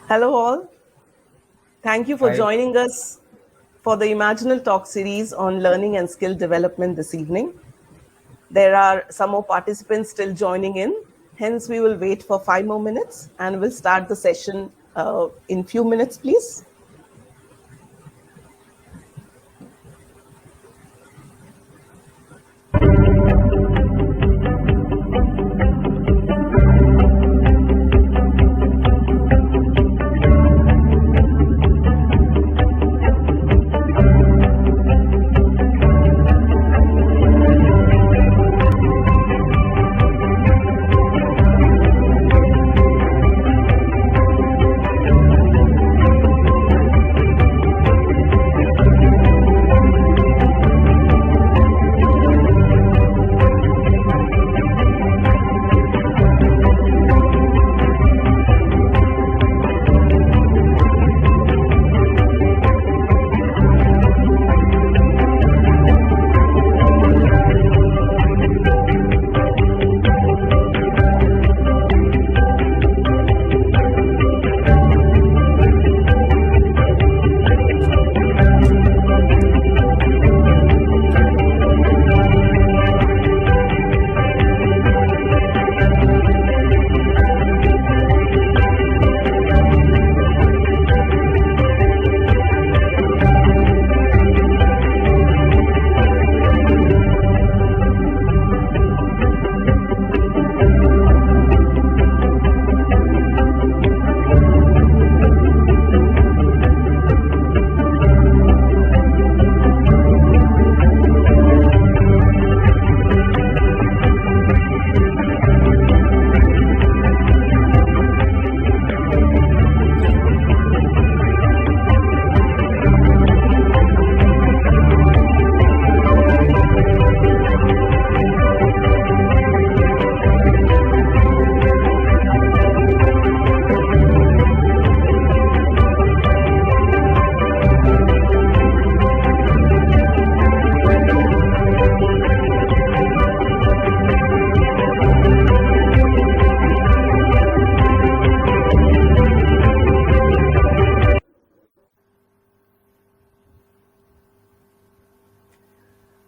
Hello, all. Thank you for Hi. joining us for the Imaginal Talk series on learning and skill development this evening. There are some more participants still joining in. Hence, we will wait for 5 more minutes and we'll start the session in few minutes, please.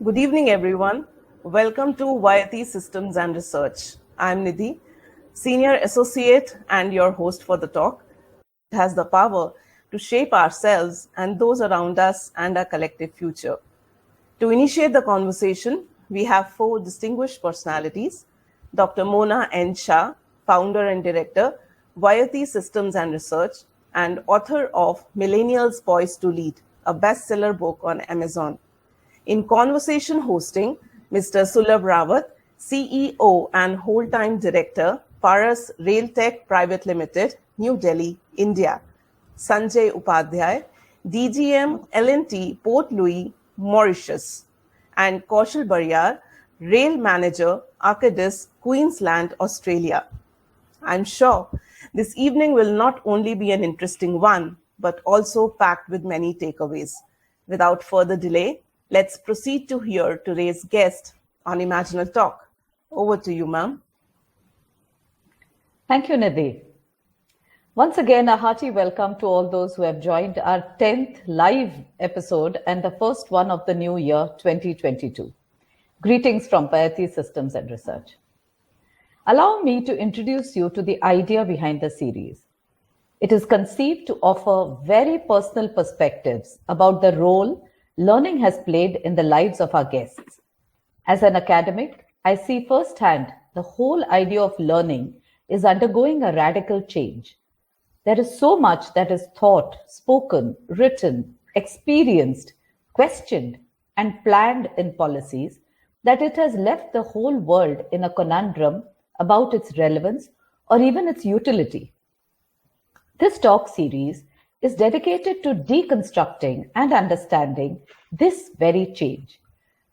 Good evening, everyone. Welcome to YT Systems and Research. I'm Nidhi, Senior Associate and your host for the talk. It has the power to shape ourselves and those around us and our collective future. To initiate the conversation, we have four distinguished personalities. Dr. Mona N. Shah, founder and director, YT Systems and Research, and author of Millennials Poised to Lead, a bestseller book on Amazon. In conversation hosting, Mr. Sulabh Rawat, CEO and whole-time director, Paras RailTech Private Limited, New Delhi, India. Sanjay Upadhyay, DGM L&T Port Louis, Mauritius. And Kaushal Bariar, Rail Manager, Arcadis, Queensland, Australia. I'm sure this evening will not only be an interesting one, but also packed with many takeaways. Without further delay, let's proceed to hear today's guest on Imaginal Talk. Over to you, ma'am. Thank you, Nidhi. Once again, a hearty welcome to all those who have joined our 10th live episode and the first one of the new year 2022. Greetings from Payati Systems and Research. Allow me to introduce you to the idea behind the series. It is conceived to offer very personal perspectives about the role learning has played in the lives of our guests. As an academic, I see firsthand the whole idea of learning is undergoing a radical change. There is so much that is thought, spoken, written, experienced, questioned, and planned in policies that it has left the whole world in a conundrum about its relevance or even its utility. This talk series is dedicated to deconstructing and understanding this very change.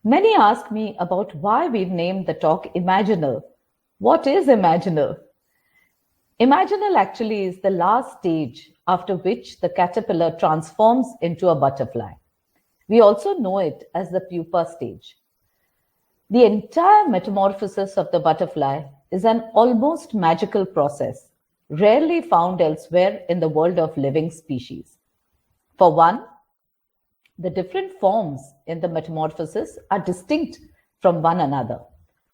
Many ask me about why we've named the talk Imaginal. What is Imaginal? Imaginal actually is the last stage after which the caterpillar transforms into a butterfly. We also know it as the pupa stage. The entire metamorphosis of the butterfly is an almost magical process rarely found elsewhere in the world of living species. For one, the different forms in the metamorphosis are distinct from one another.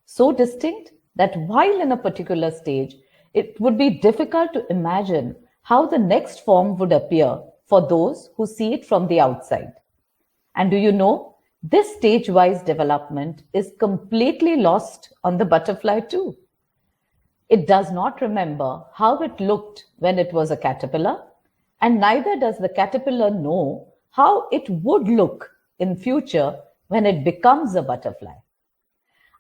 So distinct that while in a particular stage, it would be difficult to imagine how the next form would appear for those who see it from the outside. And do you know, this stage wise development is completely lost on the butterfly, too. It does not remember how it looked when it was a caterpillar, and neither does the caterpillar know how it would look in future when it becomes a butterfly.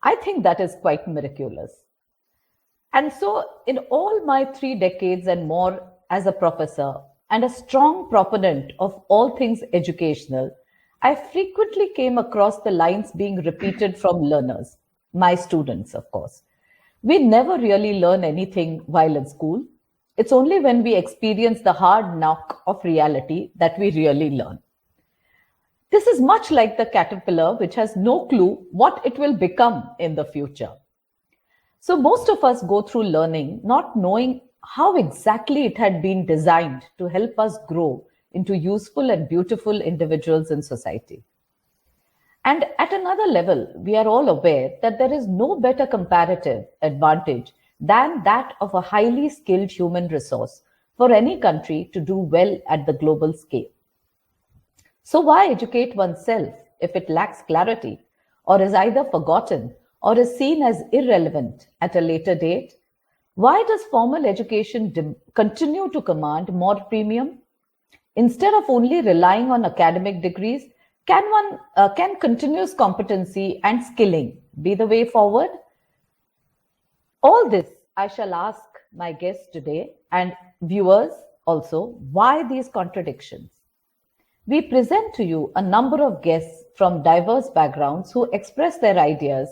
I think that is quite miraculous. And so, in all my 3 decades and more as a professor and a strong proponent of all things educational, I frequently came across the lines being repeated from learners, my students, of course. We never really learn anything while in school. It's only when we experience the hard knock of reality that we really learn. This is much like the caterpillar, which has no clue what it will become in the future. So, most of us go through learning not knowing how exactly it had been designed to help us grow into useful and beautiful individuals in society. And at another level, we are all aware that there is no better comparative advantage than that of a highly skilled human resource for any country to do well at the global scale. So, why educate oneself if it lacks clarity, or is either forgotten, or is seen as irrelevant at a later date? Why does formal education continue to command more premium? Instead of only relying on academic degrees, can continuous competency and skilling be the way forward? All this I shall ask my guests today and viewers also. Why these contradictions? We present to you a number of guests from diverse backgrounds who express their ideas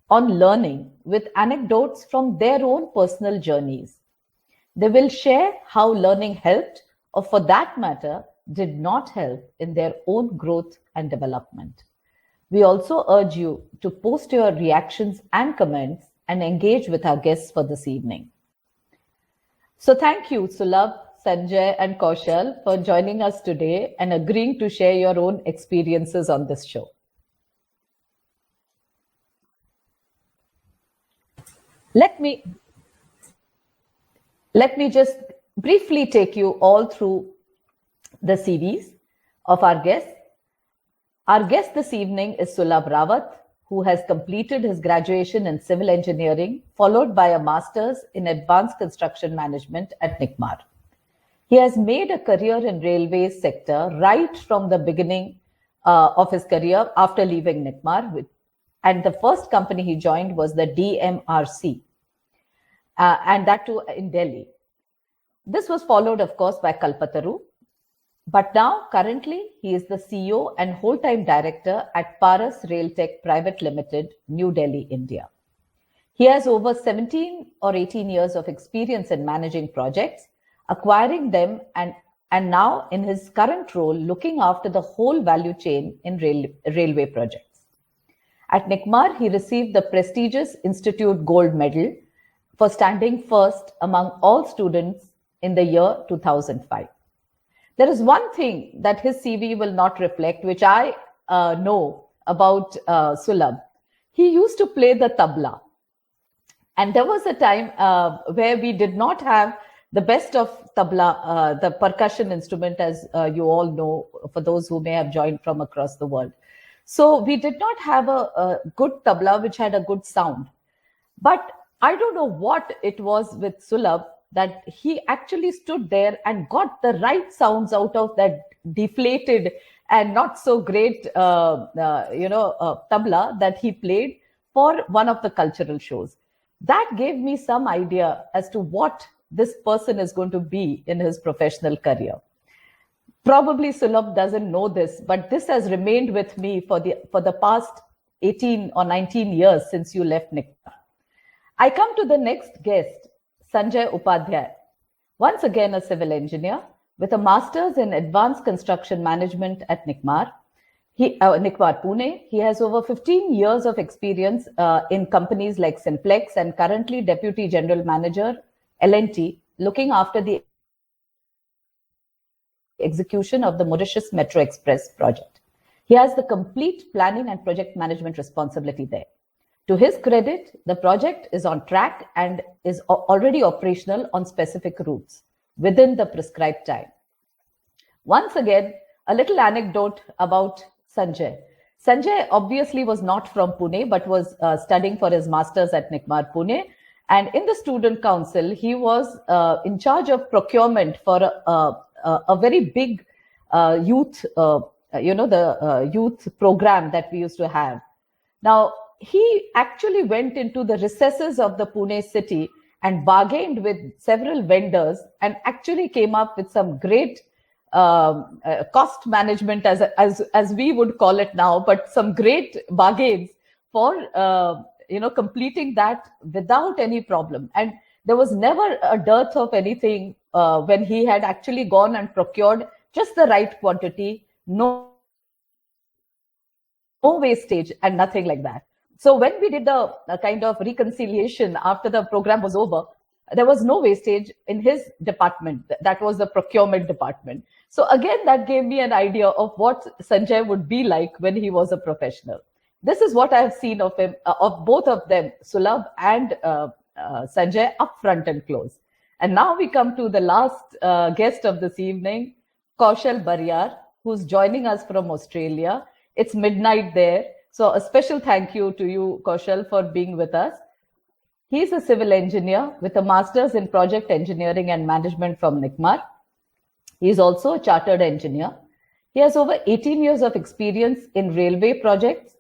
on learning with anecdotes from their own personal journeys. They will share how learning helped, or for that matter, did not help in their own growth and development. We also urge you to post your reactions and comments and engage with our guests for this evening. So, thank you, Sulabh, Sanjay, and Kaushal, for joining us today and agreeing to share your own experiences on this show. Let me let me just briefly take you all through the CVs of our guests. Our guest this evening is Sulabh Rawat, who has completed his graduation in civil engineering, followed by a master's in advanced construction management at NICMAR. He has made a career in railways sector right from the beginning of his career after leaving NICMAR. And the first company he joined was the DMRC, and that too in Delhi. This was followed, of course, by Kalpataru. But now, currently, he is the CEO and whole-time director at Paras RailTech Private Limited, New Delhi, India. He has over 17 or 18 years of experience in managing projects, acquiring them, and now in his current role, looking after the whole value chain in railway projects. At NICMAR, he received the prestigious Institute Gold Medal for standing first among all students in the year 2005. There is one thing that his CV will not reflect, which I know about Sulabh. He used to play the tabla. And there was a time where we did not have the best of tabla, the percussion instrument, as you all know, for those who may have joined from across the world. So we did not have a good tabla which had a good sound. But I don't know what it was with Sulabh that he actually stood there and got the right sounds out of that deflated and not so great, tabla that he played for one of the cultural shows. That gave me some idea as to what this person is going to be in his professional career. Probably Sulabh doesn't know this, but this has remained with me for the past 18 or 19 years since you left NICMAR. I come to the next guest, Sanjay Upadhyay, once again a civil engineer with a master's in advanced construction management at NICMAR. NICMAR Pune. He has over 15 years of experience in companies like Simplex and currently Deputy General Manager L&T looking after the execution of the Mauritius Metro Express project. He has the complete planning and project management responsibility there. To his credit, the project is on track and is already operational on specific routes within the prescribed time. Once again, a little anecdote about Sanjay. Sanjay obviously was not from Pune, but was studying for his master's at NICMAR Pune. And in the student council, he was in charge of procurement for a very big youth, the youth program that we used to have. Now, he actually went into the recesses of the Pune city and bargained with several vendors and actually came up with some great cost management, as we would call it now, but some great bargains for completing that without any problem. And there was never a dearth of anything when he had actually gone and procured just the right quantity, no wastage, and nothing like that. So when we did the kind of reconciliation after the program was over, there was no wastage in his department. That was the procurement department. So again, that gave me an idea of what Sanjay would be like when he was a professional. This is what I have seen of him, of both of them, Sulabh and Sanjay, up front and close. And now we come to the last guest of this evening, Kaushal Bariar, who's joining us from Australia. It's midnight there. So a special thank you to you, Kaushal, for being with us. He's a civil engineer with a master's in project engineering and management from NICMAR. He is also a chartered engineer. He has over 18 years of experience in railway projects.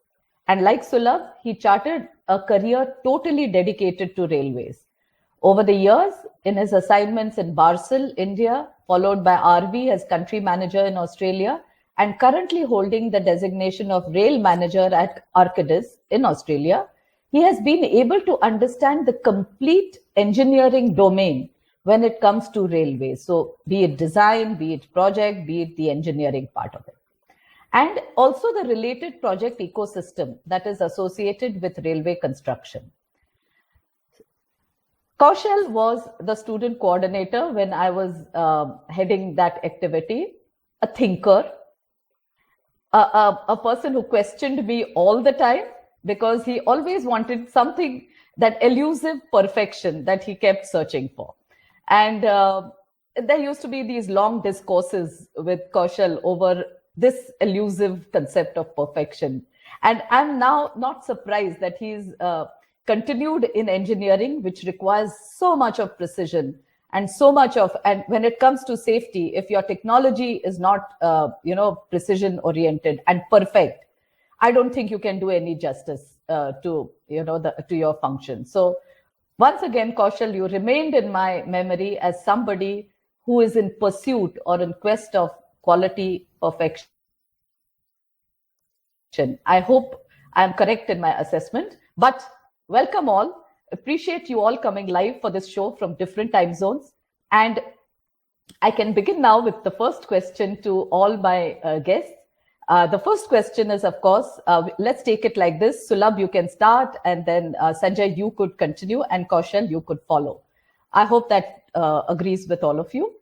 And like Sulabh, he chartered a career totally dedicated to railways. Over the years, in his assignments in Barcel, India, followed by RV as country manager in Australia, and currently holding the designation of rail manager at Arcadis in Australia, he has been able to understand the complete engineering domain when it comes to railways. So be it design, be it project, be it the engineering part of it. And also the related project ecosystem that is associated with railway construction. Kaushal was the student coordinator when I was heading that activity, a thinker, a person who questioned me all the time because he always wanted something, that elusive perfection that he kept searching for. And there used to be these long discourses with Kaushal over this elusive concept of perfection. And I'm now not surprised that he's continued in engineering, which requires so much of precision and so much of, and when it comes to safety, if your technology is not precision oriented and perfect, I don't think you can do any justice to your function. So once again, Kaushal, you remained in my memory as somebody who is in pursuit or in quest of quality perfection. I hope I'm correct in my assessment, but welcome all. Appreciate you all coming live for this show from different time zones. And I can begin now with the first question to all my guests. The first question is, of course, let's take it like this. Sulabh, you can start, and then Sanjay, you could continue, and Kaushal, you could follow. I hope that agrees with all of you.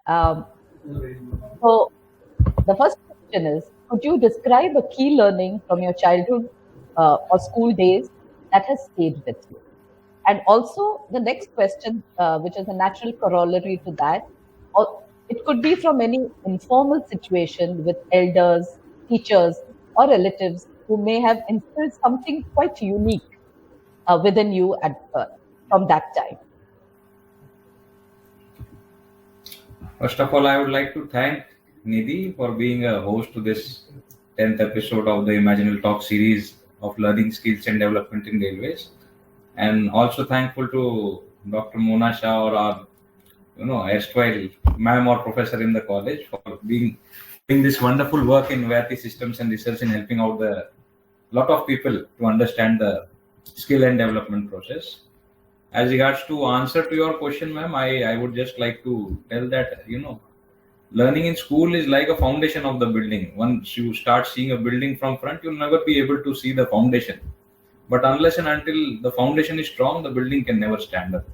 So the first question is, could you describe a key learning from your childhood or school days that has stayed with you? And also the next question, which is a natural corollary to that, or it could be from any informal situation with elders, teachers, or relatives who may have instilled something quite unique within you from that time. First of all, I would like to thank Nidhi for being a host to this 10th episode of the Imaginal Talk series of learning skills and development in railways. And also thankful to Dr. Mona Shah, or our, erstwhile ma'am or professor in the college, for doing this wonderful work in VATI systems and research in helping out the lot of people to understand the skill and development process. As regards to answer to your question, ma'am, I would just like to tell that, learning in school is like a foundation of the building. Once you start seeing a building from front, you'll never be able to see the foundation. But unless and until the foundation is strong, the building can never stand up.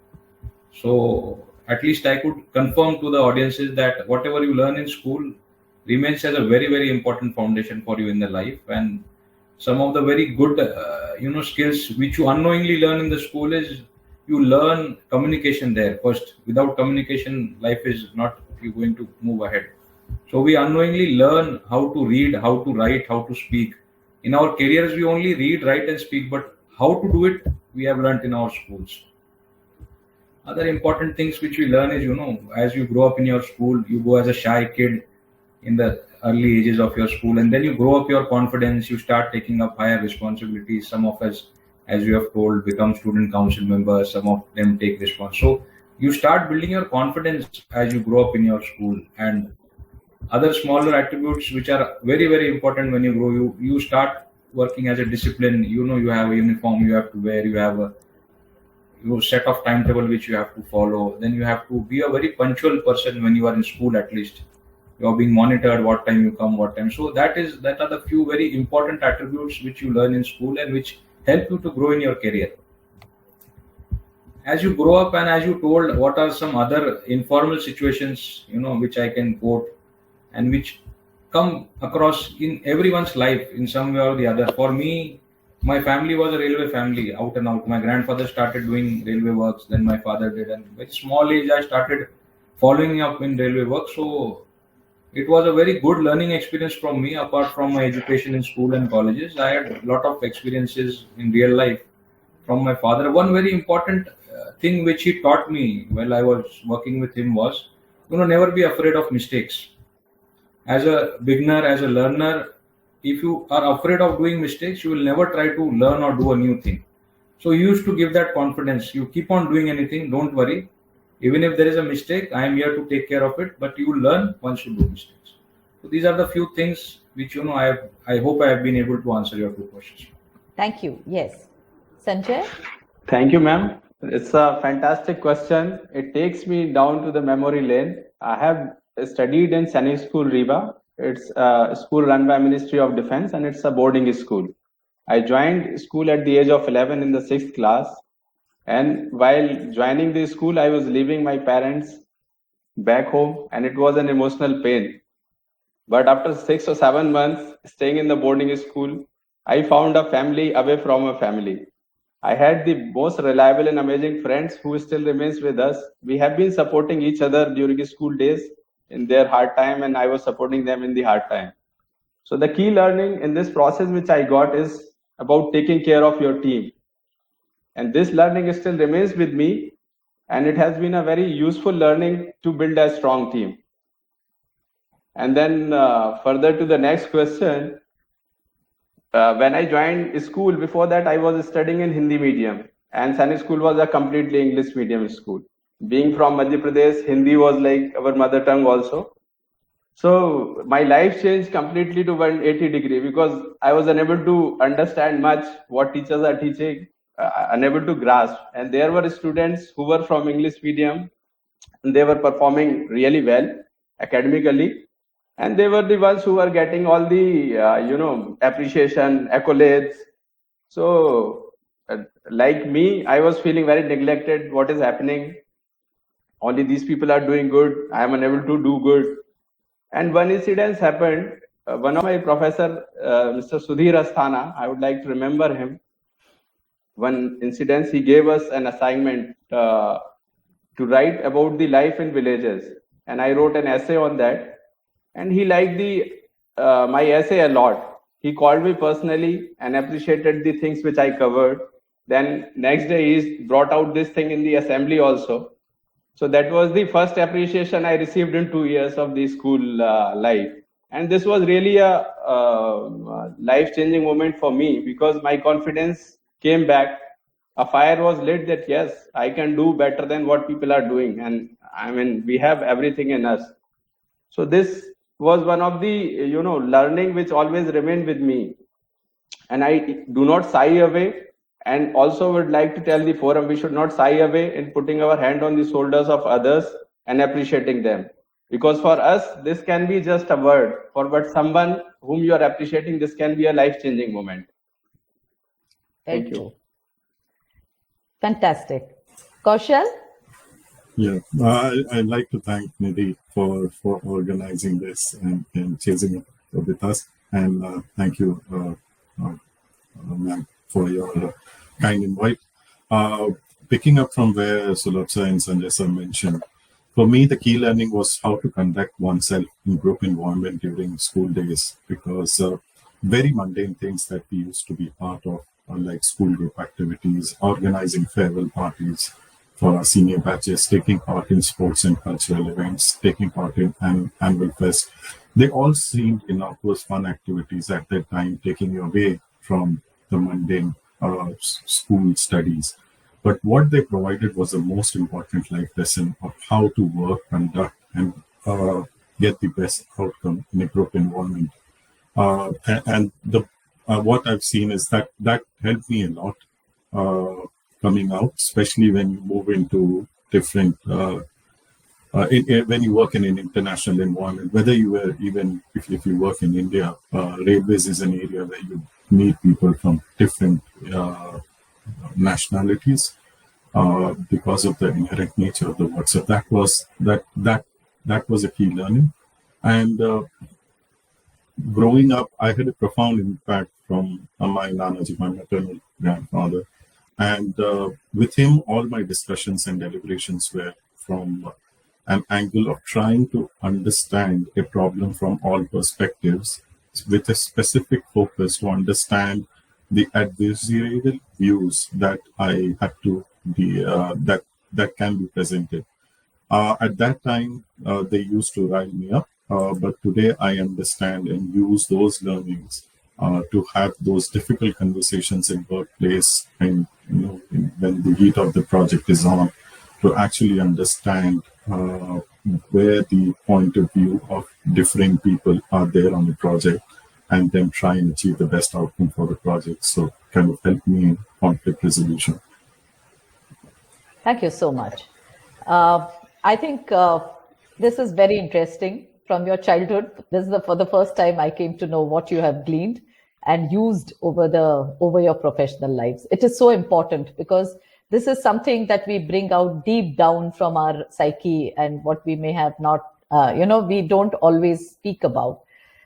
So at least I could confirm to the audiences that whatever you learn in school remains as a very, very important foundation for you in the life. And some of the very good, skills which you unknowingly learn in the school is you learn communication there first. Without communication, life is not you going to move ahead. So we unknowingly learn how to read, how to write, how to speak. In our careers, we only read, write, and speak, but how to do it, we have learnt in our schools. Other important things which we learn is, as you grow up in your school, you go as a shy kid in the early ages of your school, and then you grow up your confidence, you start taking up higher responsibilities. Some of us, as you have told, become student council members, some of them take response. So you start building your confidence as you grow up in your school. And other smaller attributes which are very, very important when you grow, you start working as a discipline. You have a uniform you have to wear, you have a set of timetable which you have to follow. Then you have to be a very punctual person when you are in school. At least you are being monitored what time you come, what time. So that are the few very important attributes which you learn in school and which help you to grow in your career. As you grow up, and as you told, what are some other informal situations which I can quote and which come across in everyone's life in some way or the other. For me, my family was a railway family, out and out. My grandfather started doing railway works, then my father did, and very small age I started following up in railway work. So it was a very good learning experience from me. Apart from my education in school and colleges, I had a lot of experiences in real life from my father. One very important thing which he taught me while I was working with him was, never be afraid of mistakes. As a beginner, as a learner, if you are afraid of doing mistakes, you will never try to learn or do a new thing. So you used to give that confidence. You keep on doing anything, don't worry. Even if there is a mistake, I am here to take care of it, but you will learn once you do mistakes. So these are the few things which, I hope I have been able to answer your two questions. Thank you. Yes. Sanjay? Thank you, ma'am. It's a fantastic question. It takes me down to the memory lane. I have studied in Sainik School, Riva. It's a school run by Ministry of Defense, and it's a boarding school. I joined school at the age of 11 in the 6th class. And while joining the school, I was leaving my parents back home, and it was an emotional pain. But after 6 or 7 months staying in the boarding school, I found a family away from a family. I had the most reliable and amazing friends who still remains with us. We have been supporting each other during the school days in their hard time, and I was supporting them in the hard time. So the key learning in this process which I got is about taking care of your team. And this learning still remains with me, and it has been a very useful learning to build a strong team. And then further to the next question, when I joined school, before that I was studying in Hindi medium, and Sainik School was a completely English medium school. Being from Madhya Pradesh, Hindi was like our mother tongue also. So my life changed completely to 180 degree because I was unable to understand much what teachers are teaching, unable to grasp. And there were students who were from English medium, and they were performing really well academically, and they were the ones who were getting all the appreciation, accolades. So like me, I was feeling very neglected. What is happening? Only these people are doing good. I am unable to do good. And one incident happened. One of my professor, Mr. Sudhir Asthana, I would like to remember him. One incident, he gave us an assignment to write about the life in villages, and I wrote an essay on that. And he liked my essay a lot. He called me personally and appreciated the things which I covered. Then next day he brought out this thing in the assembly also. So that was the first appreciation I received in 2 years of the school life. And this was really a life-changing moment for me because my confidence came back. A fire was lit that yes, I can do better than what people are doing. And I mean, we have everything in us. So this was one of the, learning which always remained with me. And I do not shy away. And also would like to tell the forum, we should not shy away in putting our hand on the shoulders of others and appreciating them. Because for us, this can be just a word. But someone whom you are appreciating, this can be a life-changing moment. Thank you. Fantastic. Kaushal? Yeah, I'd like to thank Nidhi for organizing this and chasing it with us. And thank you, ma'am, for your kind invite. Uh, Picking up from where Sulabh sir and Sanjay sir mentioned, for me, the key learning was how to conduct oneself in group environment during school days, because very mundane things that we used to be part of, like school group activities, organizing farewell parties for our senior batches, taking part in sports and cultural events, taking part in an annual fest. They all seemed innocuous fun activities at that time, taking you away from the mundane school studies. But what they provided was the most important life lesson of how to work, conduct, and get the best outcome in a group environment. And the what I've seen is that helped me a lot coming out, especially when you move into different when you work in an international environment, whether you were even if you work in India, railways is an area where you meet people from different nationalities because of the inherent nature of the work. So that was a key learning. And growing up, I had a profound impact from my Nanaji, my maternal grandfather. And with him, all my discussions and deliberations were from an angle of trying to understand a problem from all perspectives with a specific focus to understand the adversarial views that I had to be that can be presented. At that time, they used to rile me up, but today I understand and use those learnings to have those difficult conversations in workplace, and when the heat of the project is on, to actually understand where the point of view of differing people are there on the project, and then try and achieve the best outcome for the project. So kind of help me in conflict resolution. Thank you so much. I think this is very interesting from your childhood. This is for the first time I came to know what you have gleaned and used over your professional lives. It is so important because this is something that we bring out deep down from our psyche, and what we may have not, we don't always speak about.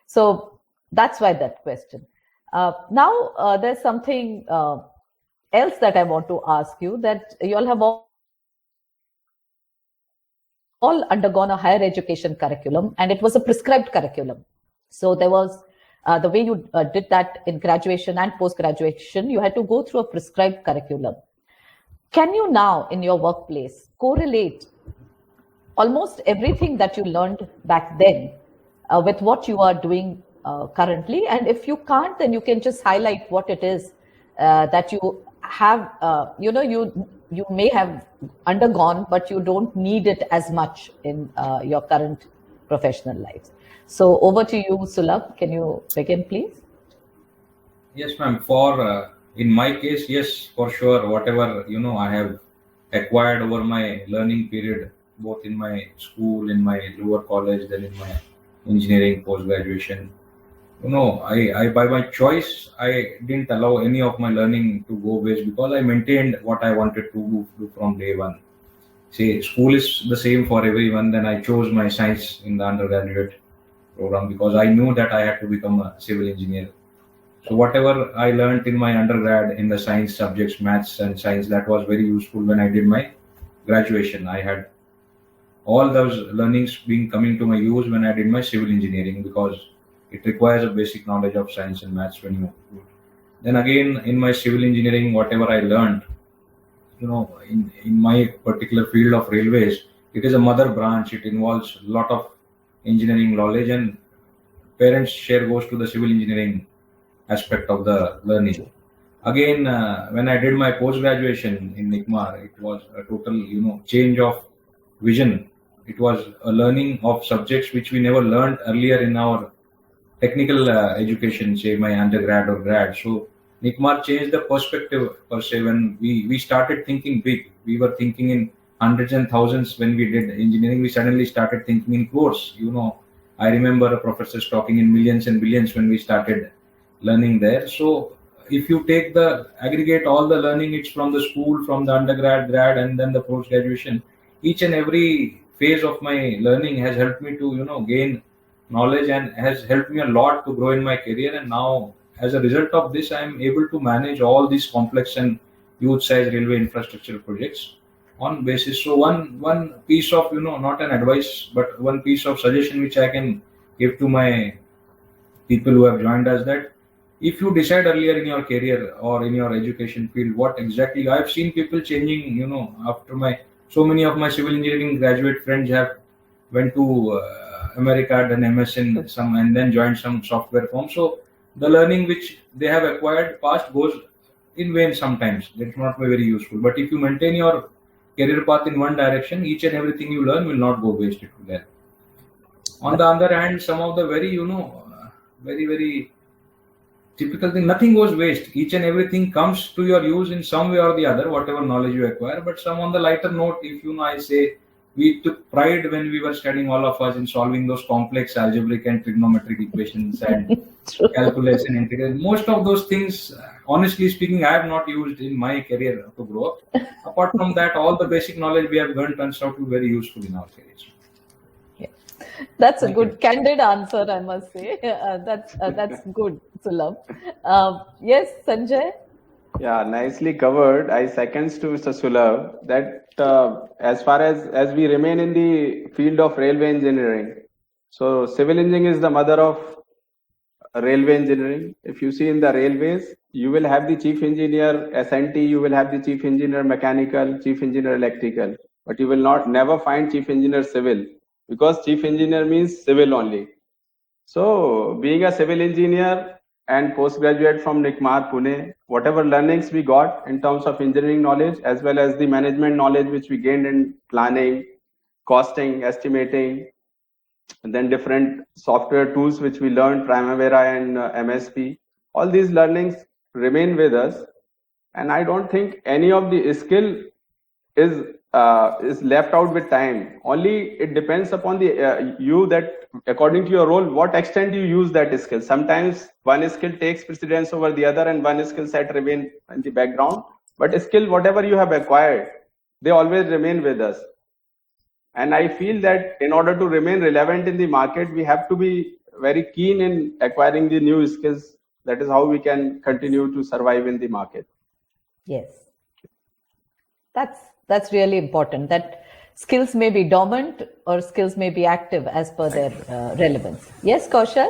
So that's why that question. Now there's something else that I want to ask you, that you all have all undergone a higher education curriculum, and it was a prescribed curriculum. So there was the way you did that in graduation and post-graduation, you had to go through a prescribed curriculum. Can you now in your workplace correlate almost everything that you learned back then with what you are doing currently? And if you can't, then you can just highlight what it is that you have, you may have undergone, but you don't need it as much in your current professional lives. So over to you, Sulabh. Can you begin, please? Yes, ma'am. For in my case, yes, for sure. Whatever I have acquired over my learning period, both in my school, in my lower college, then in my engineering post graduation. I by my choice, I didn't allow any of my learning to go waste, because I maintained what I wanted to do from day one. See, school is the same for everyone. Then I chose my science in the undergraduate program because I knew that I had to become a civil engineer. So whatever I learned in my undergrad in the science subjects, maths and science, that was very useful when I did my graduation. I had all those learnings being coming to my use when I did my civil engineering, because it requires a basic knowledge of science and maths when you do it. Then again, in my civil engineering, whatever I learned, in my particular field of railways, it is a mother branch. It involves a lot of engineering knowledge, and parents' share goes to the civil engineering aspect of the learning. Again, when I did my post graduation in NICMAR, it was a total change of vision. It was a learning of subjects which we never learned earlier in our technical education, say my undergrad or grad. So NICMAR changed the perspective per se. When we started thinking big, we were thinking in hundreds and thousands. When we did engineering, we suddenly started thinking in crores. I remember professors talking in millions and billions when we started learning there. So if you take the aggregate all the learning, it's from the school, from the undergrad, grad, and then the post graduation. each and every phase of my learning has helped me to gain knowledge and has helped me a lot to grow in my career. And now, as a result of this, I am able to manage all these complex and huge size railway infrastructure projects on basis. So one piece of not an advice, but one piece of suggestion which I can give to my people who have joined us, that if you decide earlier in your career or in your education field what exactly, I've seen people changing, after my, so many of my civil engineering graduate friends have went to America, done MS in some, and then joined some software firm. So the learning which they have acquired past goes in vain sometimes. That's not very useful. But if you maintain your career path in one direction, each and everything you learn will not go wasted to there. On the other hand, some of the very, very, very typical thing, nothing goes waste. Each and everything comes to your use in some way or the other, whatever knowledge you acquire. But some on the lighter note, if I say, we took pride when we were studying, all of us, in solving those complex algebraic and trigonometric equations and calculus and integral. Most of those things, honestly speaking, I have not used in my career to grow up. Apart from that, all the basic knowledge we have learned turns out to be very useful in our careers. That's a good, candid answer, I must say. That's good, Sulabh. Yes, Sanjay? Yeah, nicely covered. I seconds to Mr. Sulabh that as far as we remain in the field of railway engineering, so civil engineering is the mother of railway engineering. If you see in the railways, you will have the chief engineer SNT, you will have the chief engineer mechanical, chief engineer electrical, but you will never find chief engineer civil, because chief engineer means civil only. So being a civil engineer and postgraduate from NICMAR Pune, whatever learnings we got in terms of engineering knowledge, as well as the management knowledge which we gained in planning, costing, estimating, and then different software tools which we learned, Primavera and MSP, all these learnings remain with us. And I don't think any of the skill is left out with time. Only it depends upon the you, that according to your role, what extent you use that skill. Sometimes one skill takes precedence over the other, and one skill set remain in the background. But skill, whatever you have acquired, they always remain with us. And I feel that in order to remain relevant in the market, we have to be very keen in acquiring the new skills. That is how we can continue to survive in the market. Yes. That's really important, that skills may be dormant or skills may be active as per their relevance. Yes, Kaushal?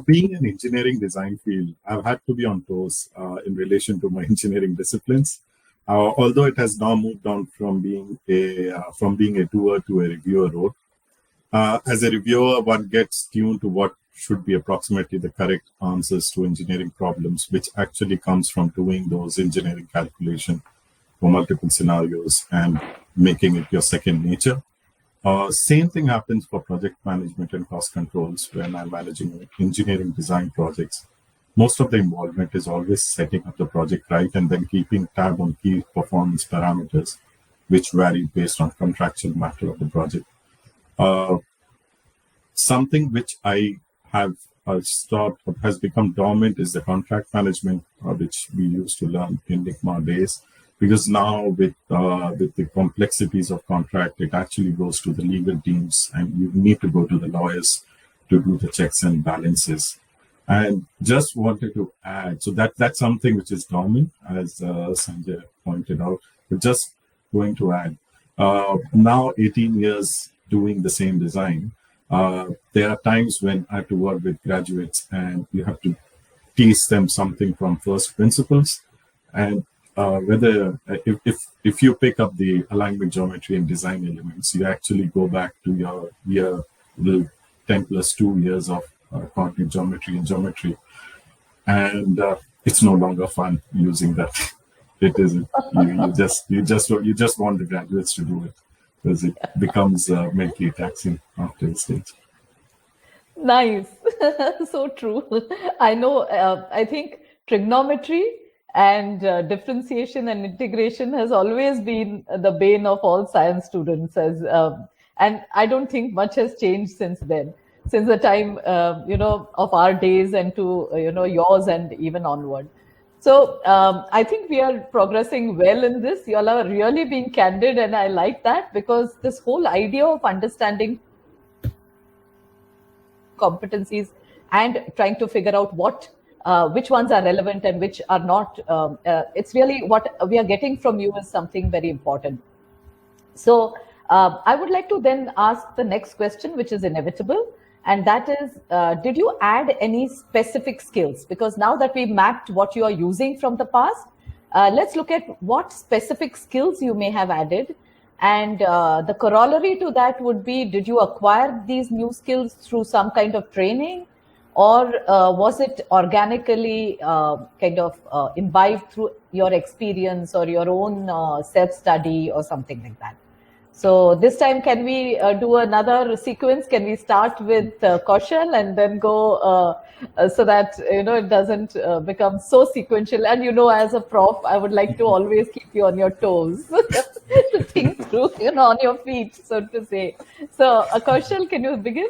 Being an engineering design field, I've had to be on toes in relation to my engineering disciplines. Although it has now moved on from being a doer to a reviewer role. As a reviewer, one gets tuned to what should be approximately the correct answers to engineering problems, which actually comes from doing those engineering calculations for multiple scenarios and making it your second nature. Same thing happens for project management and cost controls when I'm managing engineering design projects. Most of the involvement is always setting up the project right and then keeping tab on key performance parameters, which vary based on contractual matter of the project. Something which I have stopped or has become dormant is the contract management, which we used to learn in NICMA days. Because now with the complexities of contract, it actually goes to the legal teams, and you need to go to the lawyers to do the checks and balances. And just wanted to add, so that's something which is dormant, as Sanjay pointed out. But just going to add, now 18 years doing the same design, there are times when I have to work with graduates, and you have to teach them something from first principles, and whether if you pick up the alignment geometry and design elements, you actually go back to your 10 plus 2 years of coordinate geometry and geometry, and it's no longer fun using that. It isn't. You just want the graduates to do it, because it becomes mentally taxing after a stage. Nice. So true. I know, I think trigonometry and differentiation and integration has always been the bane of all science students, and I don't think much has changed since then, since the time of our days and to yours and even onward. So I think we are progressing well in this. You all are really being candid, and I like that, because this whole idea of understanding competencies and trying to figure out which ones are relevant and which are not. It's really what we are getting from you is something very important. So I would like to then ask the next question, which is inevitable, and that is, did you add any specific skills? Because now that we've mapped what you are using from the past, let's look at what specific skills you may have added. And the corollary to that would be, did you acquire these new skills through some kind of training, or was it organically kind of imbibed through your experience or your own self-study or something like that? So this time, can we do another sequence? Can we start with Kaushal and then go so that it doesn't become so sequential? And as a prof, I would like to always keep you on your toes to think through, on your feet, so to say. So Kaushal, can you begin?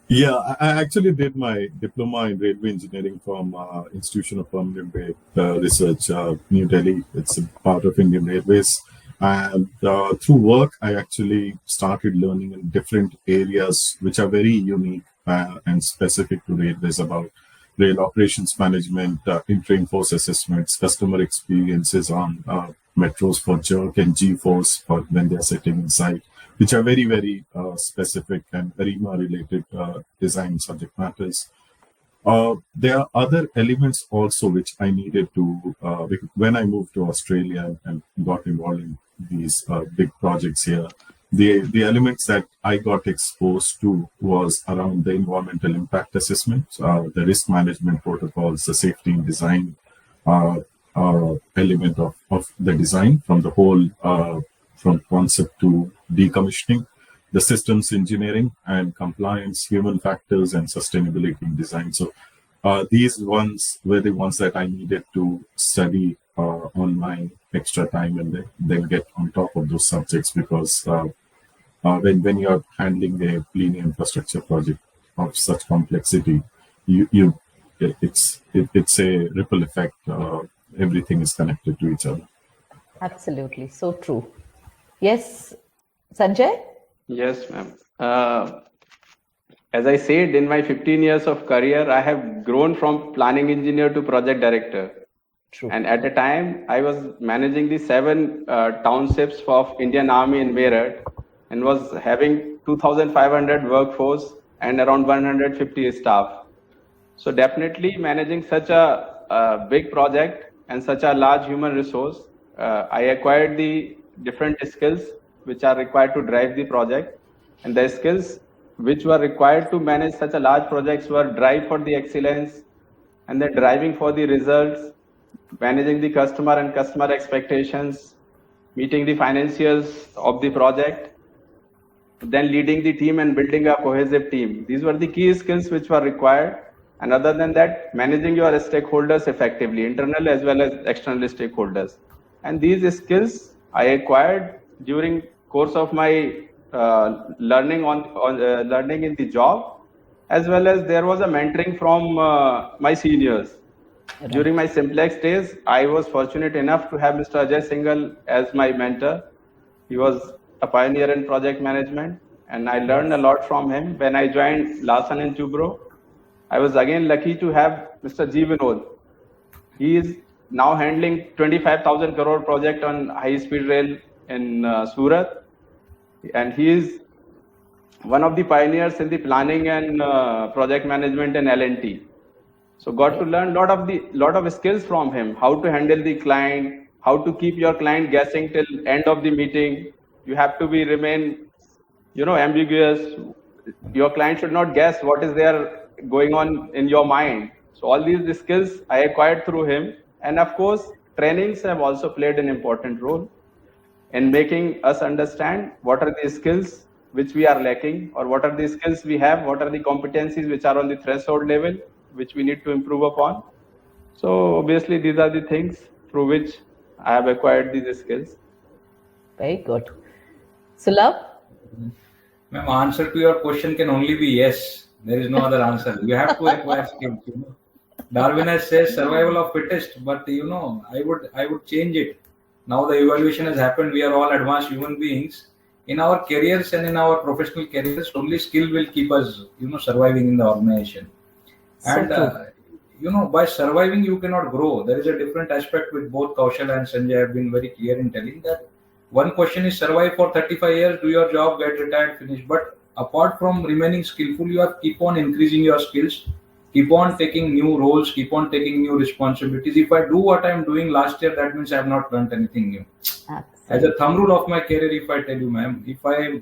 Yeah, I actually did my diploma in railway engineering from Institution of Permanent Research, New Delhi. It's a part of Indian Railways. And through work, I actually started learning in different areas which are very unique and specific to railways, about rail operations management, in-train force assessments, customer experiences on metros for jerk and G-force for when they're sitting inside, which are very, very specific and ARIMA-related design subject matters. There are other elements also which I needed to, when I moved to Australia and got involved in these big projects here, the elements that I got exposed to was around the environmental impact assessment, the risk management protocols, the safety and design element of the design, from the whole, from concept to decommissioning, the systems engineering and compliance, human factors, and sustainability in design. So these ones were the ones that I needed to study on my extra time, and then get on top of those subjects, because when you're handling a linear infrastructure project of such complexity, it's a ripple effect. Everything is connected to each other. Absolutely, so true. Yes, Sanjay? Yes, ma'am. As I said, in my 15 years of career, I have grown from planning engineer to project director. True. And at the time, I was managing the 7 townships of Indian Army in Meerut, and was having 2,500 workforce and around 150 staff. So definitely managing such a big project and such a large human resource, I acquired the different skills which are required to drive the project, and the skills which were required to manage such a large projects were drive for the excellence, and then driving for the results, managing the customer and customer expectations, meeting the financials of the project, then leading the team and building a cohesive team. These were the key skills which were required. And other than that, managing your stakeholders effectively, internal as well as external stakeholders. And these skills I acquired during course of my learning learning in the job, as well as there was a mentoring from my seniors. Right. During my Simplex days, I was fortunate enough to have Mr. Ajay Singhal as my mentor. He was a pioneer in project management, and I learned a lot from him. When I joined Larsen and Toubro, I was again lucky to have Mr. G. Vinod. He is now handling 25,000 crore project on high-speed rail in Surat, and he is one of the pioneers in the planning and project management in L&T. So got to learn lot of skills from him: how to handle the client, how to keep your client guessing till end of the meeting. You have to remain, ambiguous. Your client should not guess what is there going on in your mind. So all these skills I acquired through him, and of course trainings have also played an important role in making us understand what are the skills which we are lacking, or what are the skills we have, what are the competencies which are on the threshold level which we need to improve upon. So obviously these are the things through which I have acquired these skills. Very good. Sulabh? Ma'am, answer to your question can only be yes. There is no other answer. You have to acquire skills. Darwin has says survival of fittest, but I would change it. Now the evaluation has happened. We are all advanced human beings. In our careers and in our professional careers, only skill will keep us, surviving in the organization. So And true. by surviving, you cannot grow. There is a different aspect with both Kaushal and Sanjay have been very clear in telling that one question is survive for 35 years, do your job, get retired, finish. But apart from remaining skillful, you have keep on increasing your skills, keep on taking new roles, keep on taking new responsibilities. If I do what I am doing last year, that means I have not learned anything new. As a Absolutely. thumb rule of my career, if I tell you, ma'am, if I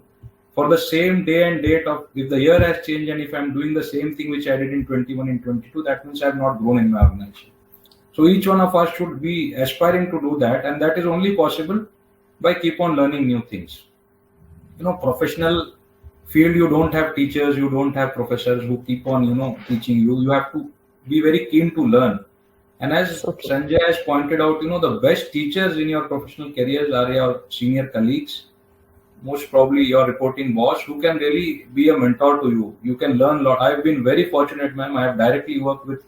for the same day and date of if the year has changed and if I'm doing the same thing which I did in 21 in 22, that means I have not grown in my organization. So each one of us should be aspiring to do that, and that is only possible by keep on learning new things. Professional field, you don't have teachers, you don't have professors who keep on teaching you. You have to be very keen to learn. And as So true. Sanjay has pointed out, the best teachers in your professional careers are your senior colleagues, most probably your reporting boss, who can really be a mentor to you. You can learn a lot. I've been very fortunate, ma'am. I have directly worked with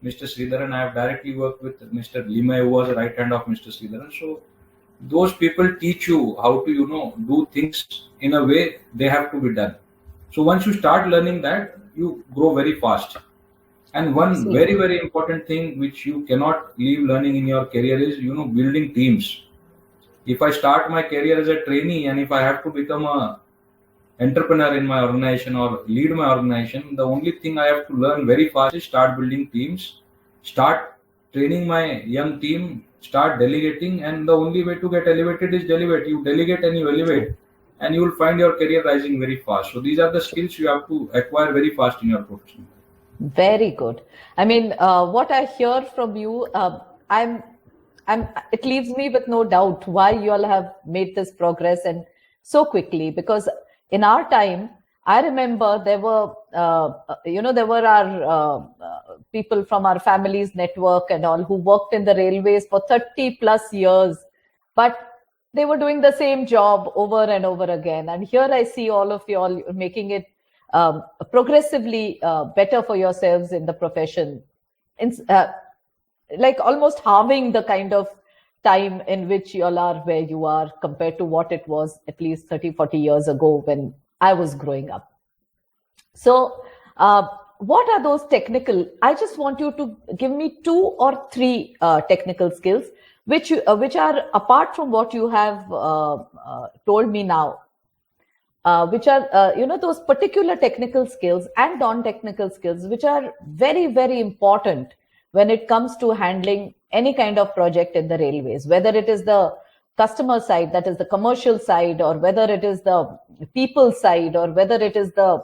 Mr. Sridharan. I have directly worked with Mr. Lima, who was the right hand of Mr. Sridharan. So those people teach you how to, do things in a way they have to be done. So once you start learning that, you grow very fast. And one See, very, very important thing which you cannot leave learning in your career is, building teams. If I start my career as a trainee and if I have to become a entrepreneur in my organization or lead my organization, the only thing I have to learn very fast is start building teams, start training my young team, start delegating, and the only way to get elevated is delegate. You delegate and you elevate, true. and you will find your career rising very fast. So these are the skills you have to acquire very fast in your profession. Very good. I mean, what I hear from you, it leaves me with no doubt why you all have made this progress and so quickly. Because in our time, I remember there were, there were our people from our family's network and all who worked in the railways for 30 plus years, but they were doing the same job over and over again. And here I see all of you all making it progressively better for yourselves in the profession, like almost halving the kind of time in which you all are where you are compared to what it was at least 30, 40 years ago when I was growing up. So what are those technical? I just want you to give me 2 or 3 technical skills which are apart from what you have told me now, which are those particular technical skills and non-technical skills which are very, very important when it comes to handling any kind of project in the railways, whether it is the customer side, that is the commercial side, or whether it is the people side, or whether it is the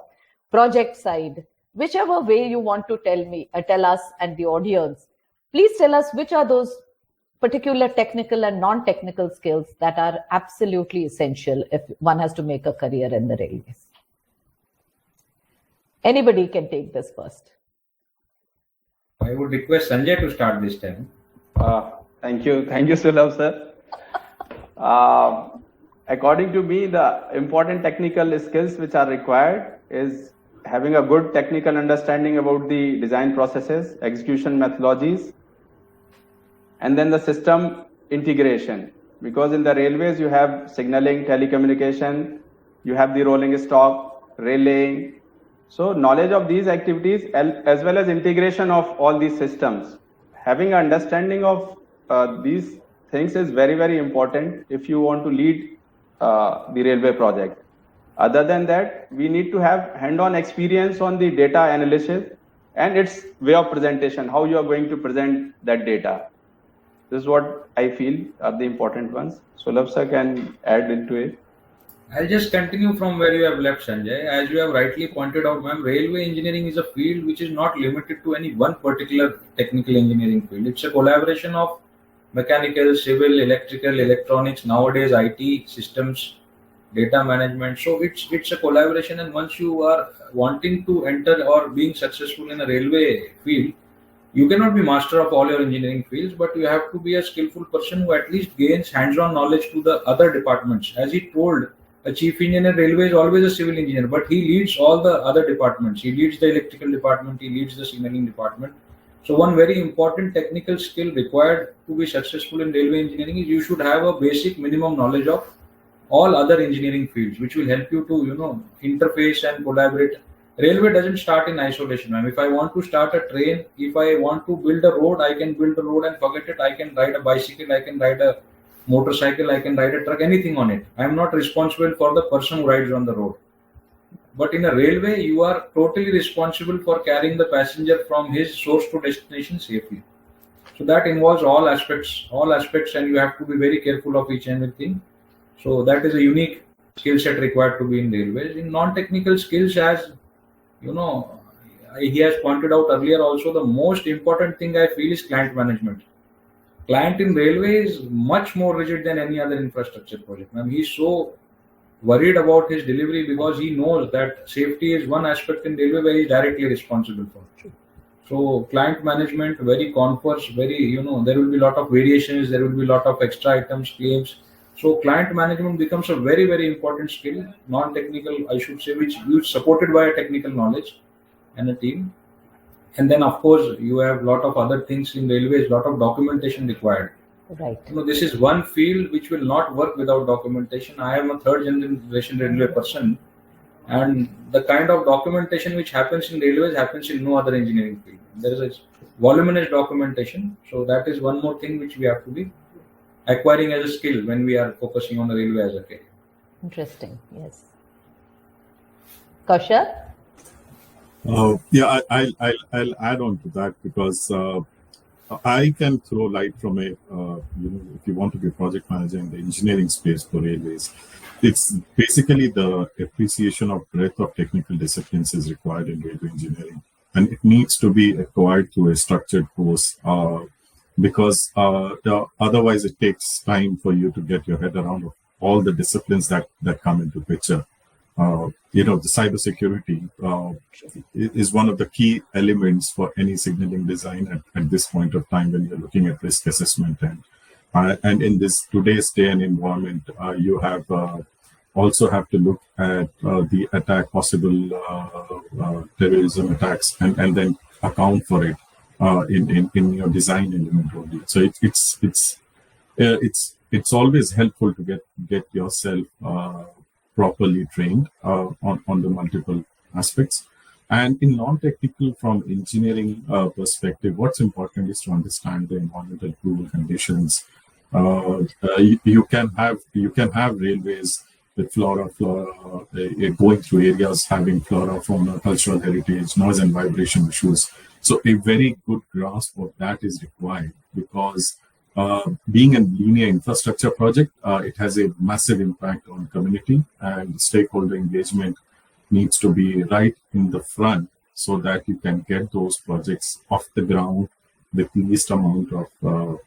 project side. Whichever way you want to tell us and the audience, please tell us which are those particular technical and non-technical skills that are absolutely essential if one has to make a career in the railways. Anybody can take this first. I would request Sanjay to start this time. Thank you, Sulabh sir. According to me, the important technical skills which are required is having a good technical understanding about the design processes, execution methodologies, and then the system integration. Because in the railways, you have signaling, telecommunication, you have the rolling stock, rail laying. So knowledge of these activities as well as integration of all these systems. Having an understanding of these things is very, very important if you want to lead the railway project. Other than that, we need to have hand-on experience on the data analysis and its way of presentation, how you are going to present that data. This is what I feel are the important ones. Sulabh sir can add into it. I'll just continue from where you have left, Sanjay. As you have rightly pointed out, ma'am, railway engineering is a field which is not limited to any one particular technical engineering field. It's a collaboration of mechanical, civil, electrical, electronics, nowadays IT systems, data management. So it's a collaboration, and once you are wanting to enter or being successful in a railway field, you cannot be master of all your engineering fields, but you have to be a skillful person who at least gains hands-on knowledge to the other departments. As he told, a chief engineer railway is always a civil engineer, but he leads all the other departments. He leads the electrical department, he leads the signaling department. So one very important technical skill required to be successful in railway engineering is you should have a basic minimum knowledge of all other engineering fields, which will help you to interface and collaborate. Railway doesn't start in isolation, ma'am. If I want to start a train, if I want to build a road, I can build a road and forget it. I can ride a bicycle, I can ride a motorcycle, I can ride a truck, anything on it. I am not responsible for the person who rides on the road. But in a railway, you are totally responsible for carrying the passenger from his source to destination safely. So that involves all aspects, and you have to be very careful of each and everything. So that is a unique skill set required to be in railways. In non-technical skills, as you know, he has pointed out earlier also, the most important thing I feel is client management. Client in railway is much more rigid than any other infrastructure project. I mean, he's so worried about his delivery because he knows that safety is one aspect in railway where he's directly responsible for. So client management, very converse, very, there will be a lot of variations, there will be a lot of extra items, claims. So client management becomes a very, very important skill, non-technical, I should say, which is supported by a technical knowledge and a team. And then, of course, you have a lot of other things in railways, a lot of documentation required. Right. This is one field which will not work without documentation. I am a third generation railway person, and the kind of documentation which happens in railways happens in no other engineering field. There is a voluminous documentation. So that is one more thing which we have to be acquiring as a skill when we are focusing on the railway as a career. Interesting. Yes. Kaushal? Yeah, I'll add on to that because I can throw light from a, if you want to be a project manager in the engineering space for railways, it's basically the appreciation of breadth of technical disciplines is required in railway engineering. And it needs to be acquired through a structured course because otherwise it takes time for you to get your head around all the disciplines that come into picture. The cybersecurity is one of the key elements for any signaling design at this point of time when you're looking at risk assessment. And in this today's day and environment, you have also have to look at the possible terrorism attacks, and then account for it in your design element only. So it's always helpful to get yourself properly trained on the multiple aspects. And in non-technical, from engineering perspective, what's important is to understand the environmental approval conditions. You can have railways with flora, going through areas having flora, fauna, cultural heritage, noise and vibration issues. So a very good grasp of that is required because being a linear infrastructure project, it has a massive impact on community, and stakeholder engagement needs to be right in the front so that you can get those projects off the ground with least amount of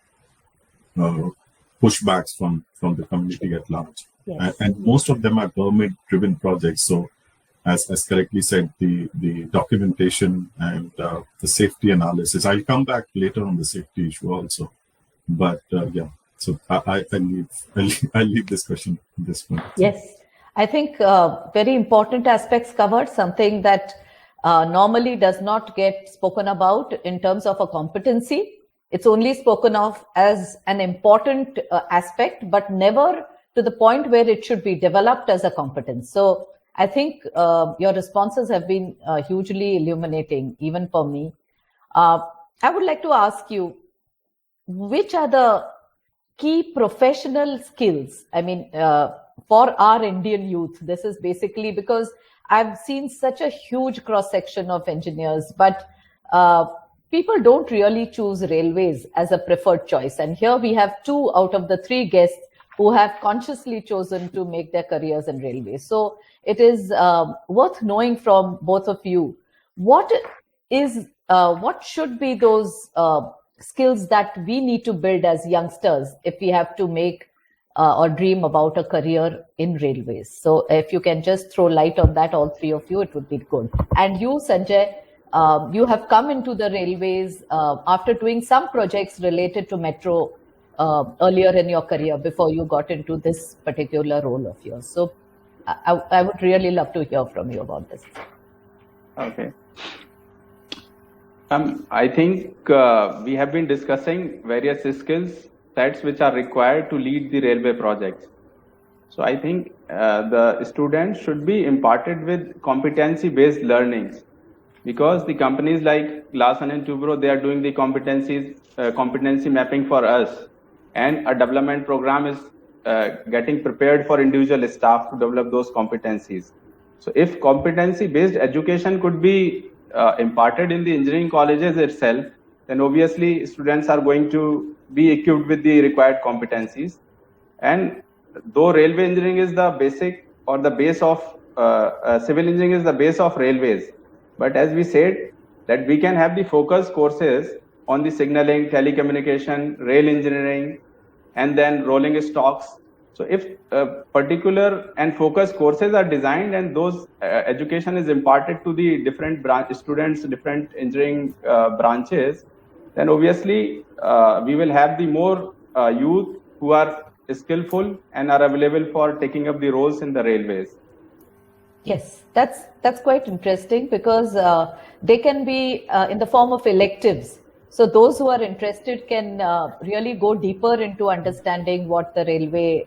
pushbacks from the community at large. Yes. And most of them are permit-driven projects. So as correctly said, the documentation and the safety analysis. I'll come back later on the safety issue also. But so I'll leave this question at this point. Yes, I think very important aspects covered, something that normally does not get spoken about in terms of a competency. It's only spoken of as an important aspect, but never to the point where it should be developed as a competence. So I think your responses have been hugely illuminating, even for me. I would like to ask you, which are the key professional skills? I mean, for our Indian youth, this is basically because I've seen such a huge cross section of engineers, but people don't really choose railways as a preferred choice. And here we have 2 out of the 3 guests who have consciously chosen to make their careers in railways. So it is worth knowing from both of you, what should be those skills that we need to build as youngsters if we have to make or dream about a career in railways. So if you can just throw light on that, all 3 of you, it would be good. And you, Sanjay, you have come into the railways after doing some projects related to metro earlier in your career before you got into this particular role of yours. So I would really love to hear from you about this. Okay. I think we have been discussing various skills sets which are required to lead the railway projects. So I think the students should be imparted with competency-based learnings, because the companies like Larsen and Toubro, they are doing the competency mapping for us, and a development program is getting prepared for individual staff to develop those competencies. So if competency-based education could be imparted in the engineering colleges itself, then obviously students are going to be equipped with the required competencies. And though railway engineering is the basic or the base of civil engineering is the base of railways, but as we said, that we can have the focus courses on the signaling, telecommunication, rail engineering, and then rolling stocks. So if particular and focus courses are designed and those education is imparted to the different students, different engineering branches, then obviously we will have the more youth who are skillful and are available for taking up the roles in the railways. Yes, that's quite interesting, because they can be in the form of electives. So those who are interested can really go deeper into understanding what the railway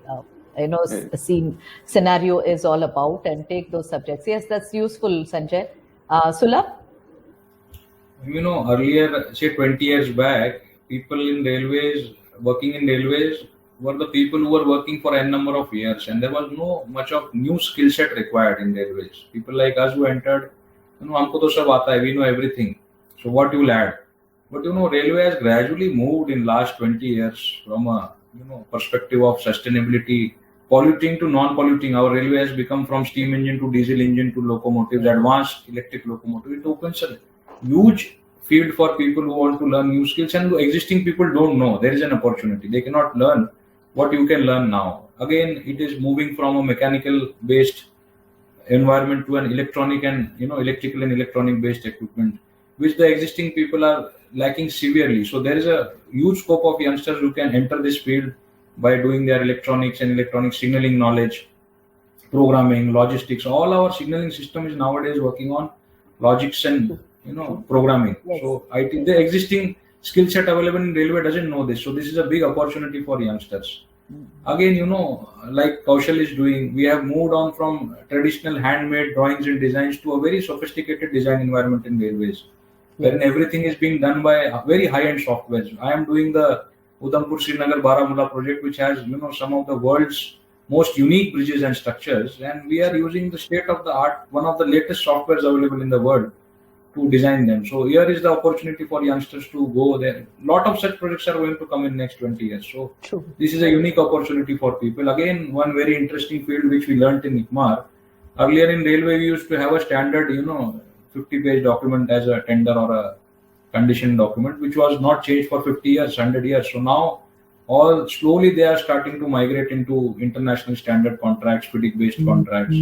scene scenario is all about and take those subjects. Yes, that's useful, Sanjay. Sulabh? Earlier, say 20 years back, people in railways, working in railways, were the people who were working for n number of years, and there was no much of new skill set required in railways. People like us who entered, हमको तो सब आता है, we know everything. So what you will add? But railway has gradually moved in last 20 years from a perspective of sustainability, polluting to non-polluting. Our railway has become from steam engine to diesel engine to locomotives, advanced electric locomotive. It opens a huge field for people who want to learn new skills, and existing people don't know. There is an opportunity. They cannot learn what you can learn now. Again, it is moving from a mechanical based environment to an electronic and electrical and electronic based equipment, which the existing people are lacking severely. So there is a huge scope of youngsters who can enter this field by doing their electronics and electronic signaling knowledge, programming, logistics. All our signaling system is nowadays working on logics and programming. Yes. So the existing skill set available in railway doesn't know this. So this is a big opportunity for youngsters. Again, like Kaushal is doing, we have moved on from traditional handmade drawings and designs to a very sophisticated design environment in railways, wherein everything is being done by very high-end softwares. I am doing the Udhampur Srinagar Baramulla project, which has some of the world's most unique bridges and structures, and we are using the state-of-the-art, one of the latest softwares available in the world, to design them. So here is the opportunity for youngsters to go there. A lot of such projects are going to come in next 20 years. So this is a unique opportunity for people. Again, one very interesting field which we learnt in ICMAR. Earlier in railway, we used to have a standard, 50-page document as a tender or a condition document, which was not changed for 50 years, 100 years. So now, all slowly they are starting to migrate into international standard contracts, FIDIC-based contracts,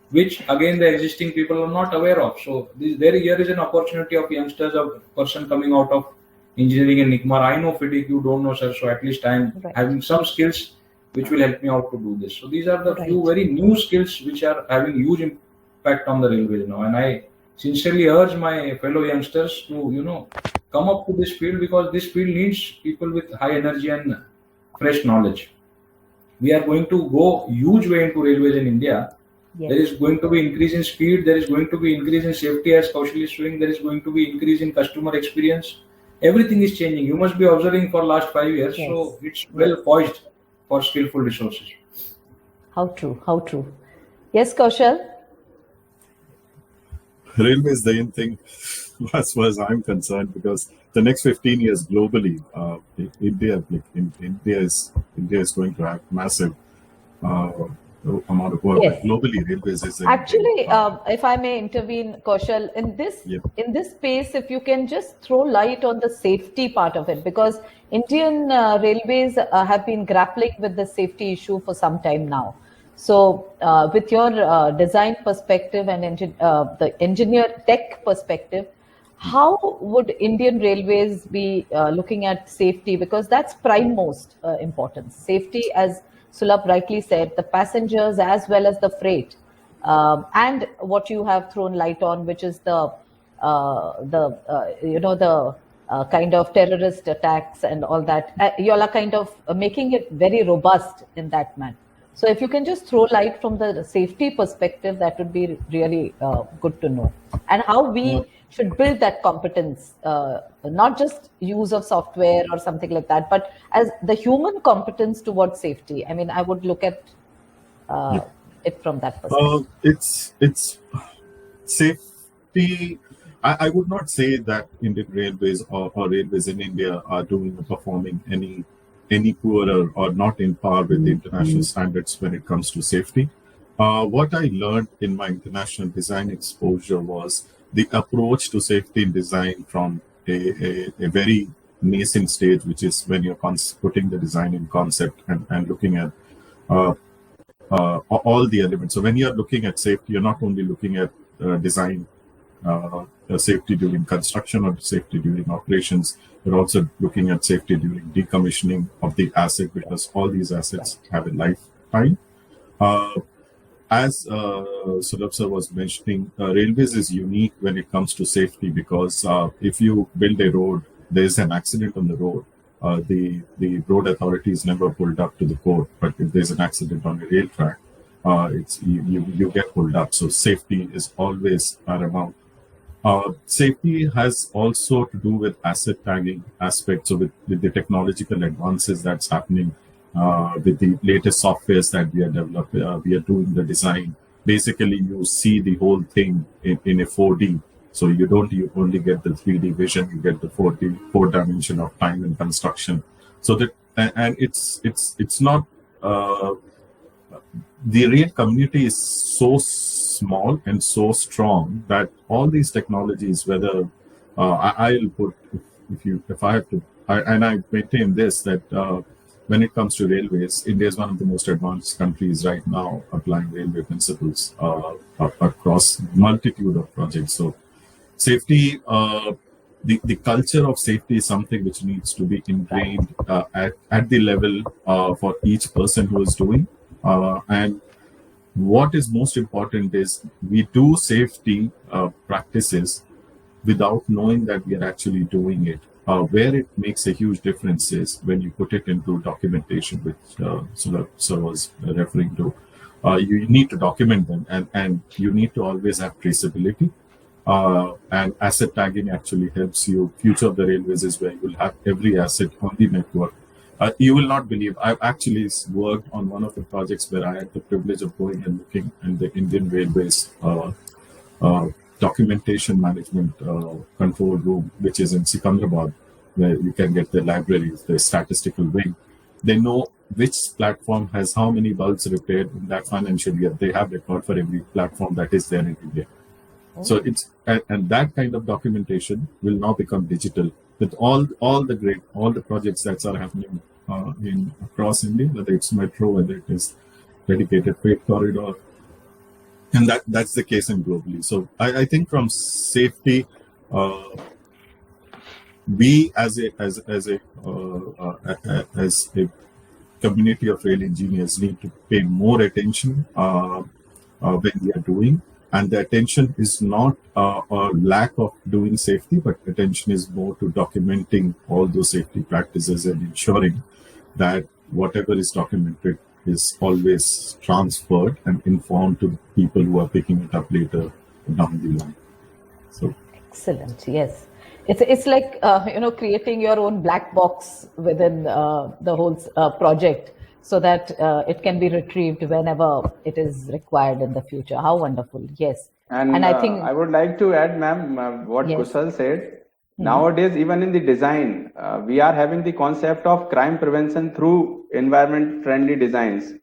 which again the existing people are not aware of. So here is an opportunity of youngsters, a person coming out of engineering in ICMAR. I know FIDIC, you don't know, sir. So at least I'm having some skills which will help me out to do this. So these are the few very new skills which are having huge impact on the railways now. And I sincerely urge my fellow youngsters to, come up to this field, because this field needs people with high energy and fresh knowledge. We are going to go huge way into railways in India. Yes. There is going to be increase in speed. There is going to be increase in safety, as Kaushal is showing. There is going to be increase in customer experience. Everything is changing. You must be observing for last 5 years. Yes. So it's well poised for skillful resources. How true. How true. Yes, Kaushal? Railway is the in thing as far as I'm concerned, because the next 15 years globally, India is going to have massive amount of work. Yes. Globally, railways is actually, if I may intervene, Kaushal, in this space, if you can just throw light on the safety part of it, because Indian railways have been grappling with the safety issue for some time now. So with your design perspective and the engineer tech perspective, how would Indian railways be looking at safety? Because that's prime most importance. Safety, as Sulabh rightly said, the passengers as well as the freight, and what you have thrown light on, which is the the kind of terrorist attacks and all that. You all are kind of making it very robust in that manner. So if you can just throw light from the safety perspective, that would be really good to know. And how we should build that competence, not just use of software or something like that, but as the human competence towards safety. I mean, I would look at it from that perspective. It's safety. I would not say that Indian Railways or railways in India are doing or performing any poorer or not in par with the international standards when it comes to safety. What I learned in my international design exposure was the approach to safety in design from a very nascent stage, which is when you're putting the design in concept and looking at all the elements. So when you're looking at safety, you're not only looking at design, safety during construction or safety during operations, you're also looking at safety during decommissioning of the asset, because all these assets have a lifetime. As Sulabh sir was mentioning, railways is unique when it comes to safety, because if you build a road, there's an accident on the road. The road authorities never pulled up to the court, but if there's an accident on a rail track, it's you get pulled up. So safety is always paramount. Safety has also to do with asset tagging aspects. So with the technological advances that's happening, with the latest softwares that we are developing, we are doing the design. Basically, you see the whole thing in a 4D. So you only get the 3D vision, you get the 4 dimension of time and construction. So that, and it's not, the rail community is so small and so strong that all these technologies, whether I'll put, if I have to, and I maintain this, that when it comes to railways, India is one of the most advanced countries right now applying railway principles across multitude of projects. So safety, the culture of safety is something which needs to be ingrained at the level for each person who is doing. And what is most important is we do safety practices without knowing that we are actually doing it. Where it makes a huge difference is when you put it into documentation, which Sulabh sir was referring to. You need to document them, and you need to always have traceability. And asset tagging actually helps you. Future of the railways is where you will have every asset on the network. You will not believe, I've actually worked on one of the projects where I had the privilege of going and looking in the Indian Railways documentation management control room, which is in Sikandrabad, where you can get the libraries, the statistical wing. They know which platform has how many bulbs repaired in that financial year. They have record for every platform that is there in India. So it's, and that kind of documentation will now become digital with all the projects that are happening in across India, whether it's metro, whether it is dedicated freight corridor, and that's the case in globally. So I think from safety, we as a community of rail engineers need to pay more attention when we are doing. And the attention is not a lack of doing safety, but attention is more to documenting all those safety practices and ensuring that whatever is documented is always transferred and informed to people who are picking it up later down the line. So excellent. Yes, it's like creating your own black box within the whole project, so that it can be retrieved whenever it is required in the future. How wonderful. Yes. And I think I would like to add, ma'am, what Yes. Kaushal said. Nowadays, even in the design, we are having the concept of crime prevention through environment-friendly designs.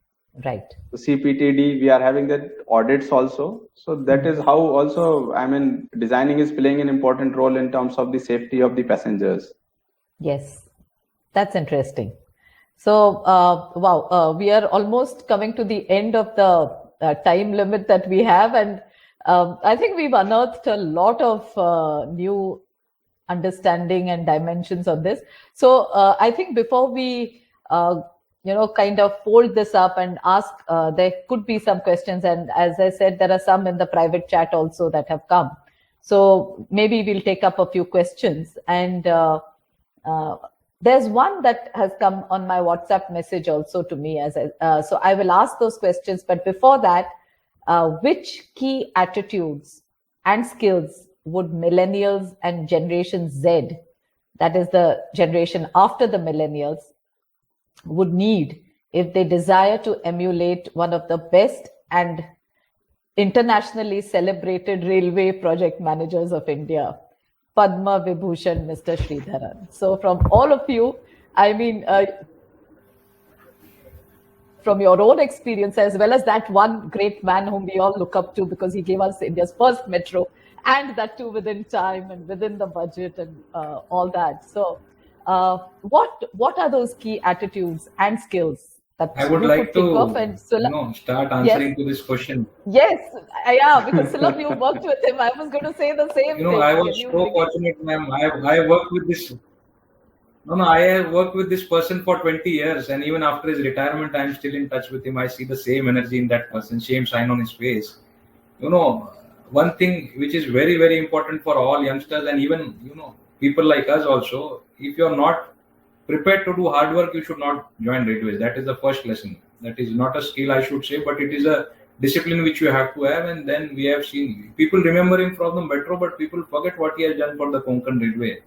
right. So CPTD, we are having that audits also. So that is how also, I mean, designing is playing an important role in terms of the safety of the passengers. Yes, that's interesting. So, wow, we are almost coming to the end of the time limit that we have, and I think we've unearthed a lot of new understanding and dimensions on this. So, I think before we, kind of fold this up and ask, there could be some questions, and as I said, there are some in the private chat also that have come. So maybe we'll take up a few questions. And there's one that has come on my WhatsApp message also to me. So I will ask those questions. But before that, which key attitudes and skills would millennials and Generation Z, that is the generation after the millennials, would need if they desire to emulate one of the best and internationally celebrated railway project managers of India, Padma Vibhushan, Mr. Sridharan? So from all of you, I mean, from your own experience, as well as that one great man whom we all look up to because he gave us India's first metro, and that too within time and within the budget and all that. So what are those key attitudes and skills that I would you like could think of? to, And Sulabh, start yes, answering to this question. yes, yeah, because Sulabh, you worked with him. I was going to say the same thing. I Can was you so begin? fortunate, ma'am. I worked with this. No, I have worked with this person for 20 years, and even after his retirement, I'm still in touch with him. I see the same energy in that person, same sign on his face. One thing which is very, very important for all youngsters and even, people like us also, if you're not prepared to do hard work, you should not join railways. That is the first lesson. That is not a skill, I should say, but it is a discipline which you have to have. And then we have seen people remember him from the metro, but people forget what he has done for the Konkan Railway.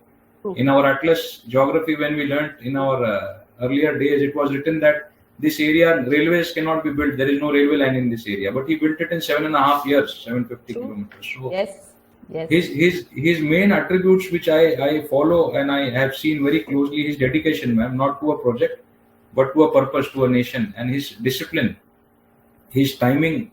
In our Atlas geography, when we learnt in our earlier days, it was written that this area, railways cannot be built. There is no railway line in this area. But he built it in 7.5 years, 750 kilometers. So Yes, yes. his main attributes, which I follow and I have seen very closely, his dedication, ma'am, not to a project, but to a purpose, to a nation, and his discipline, his timing,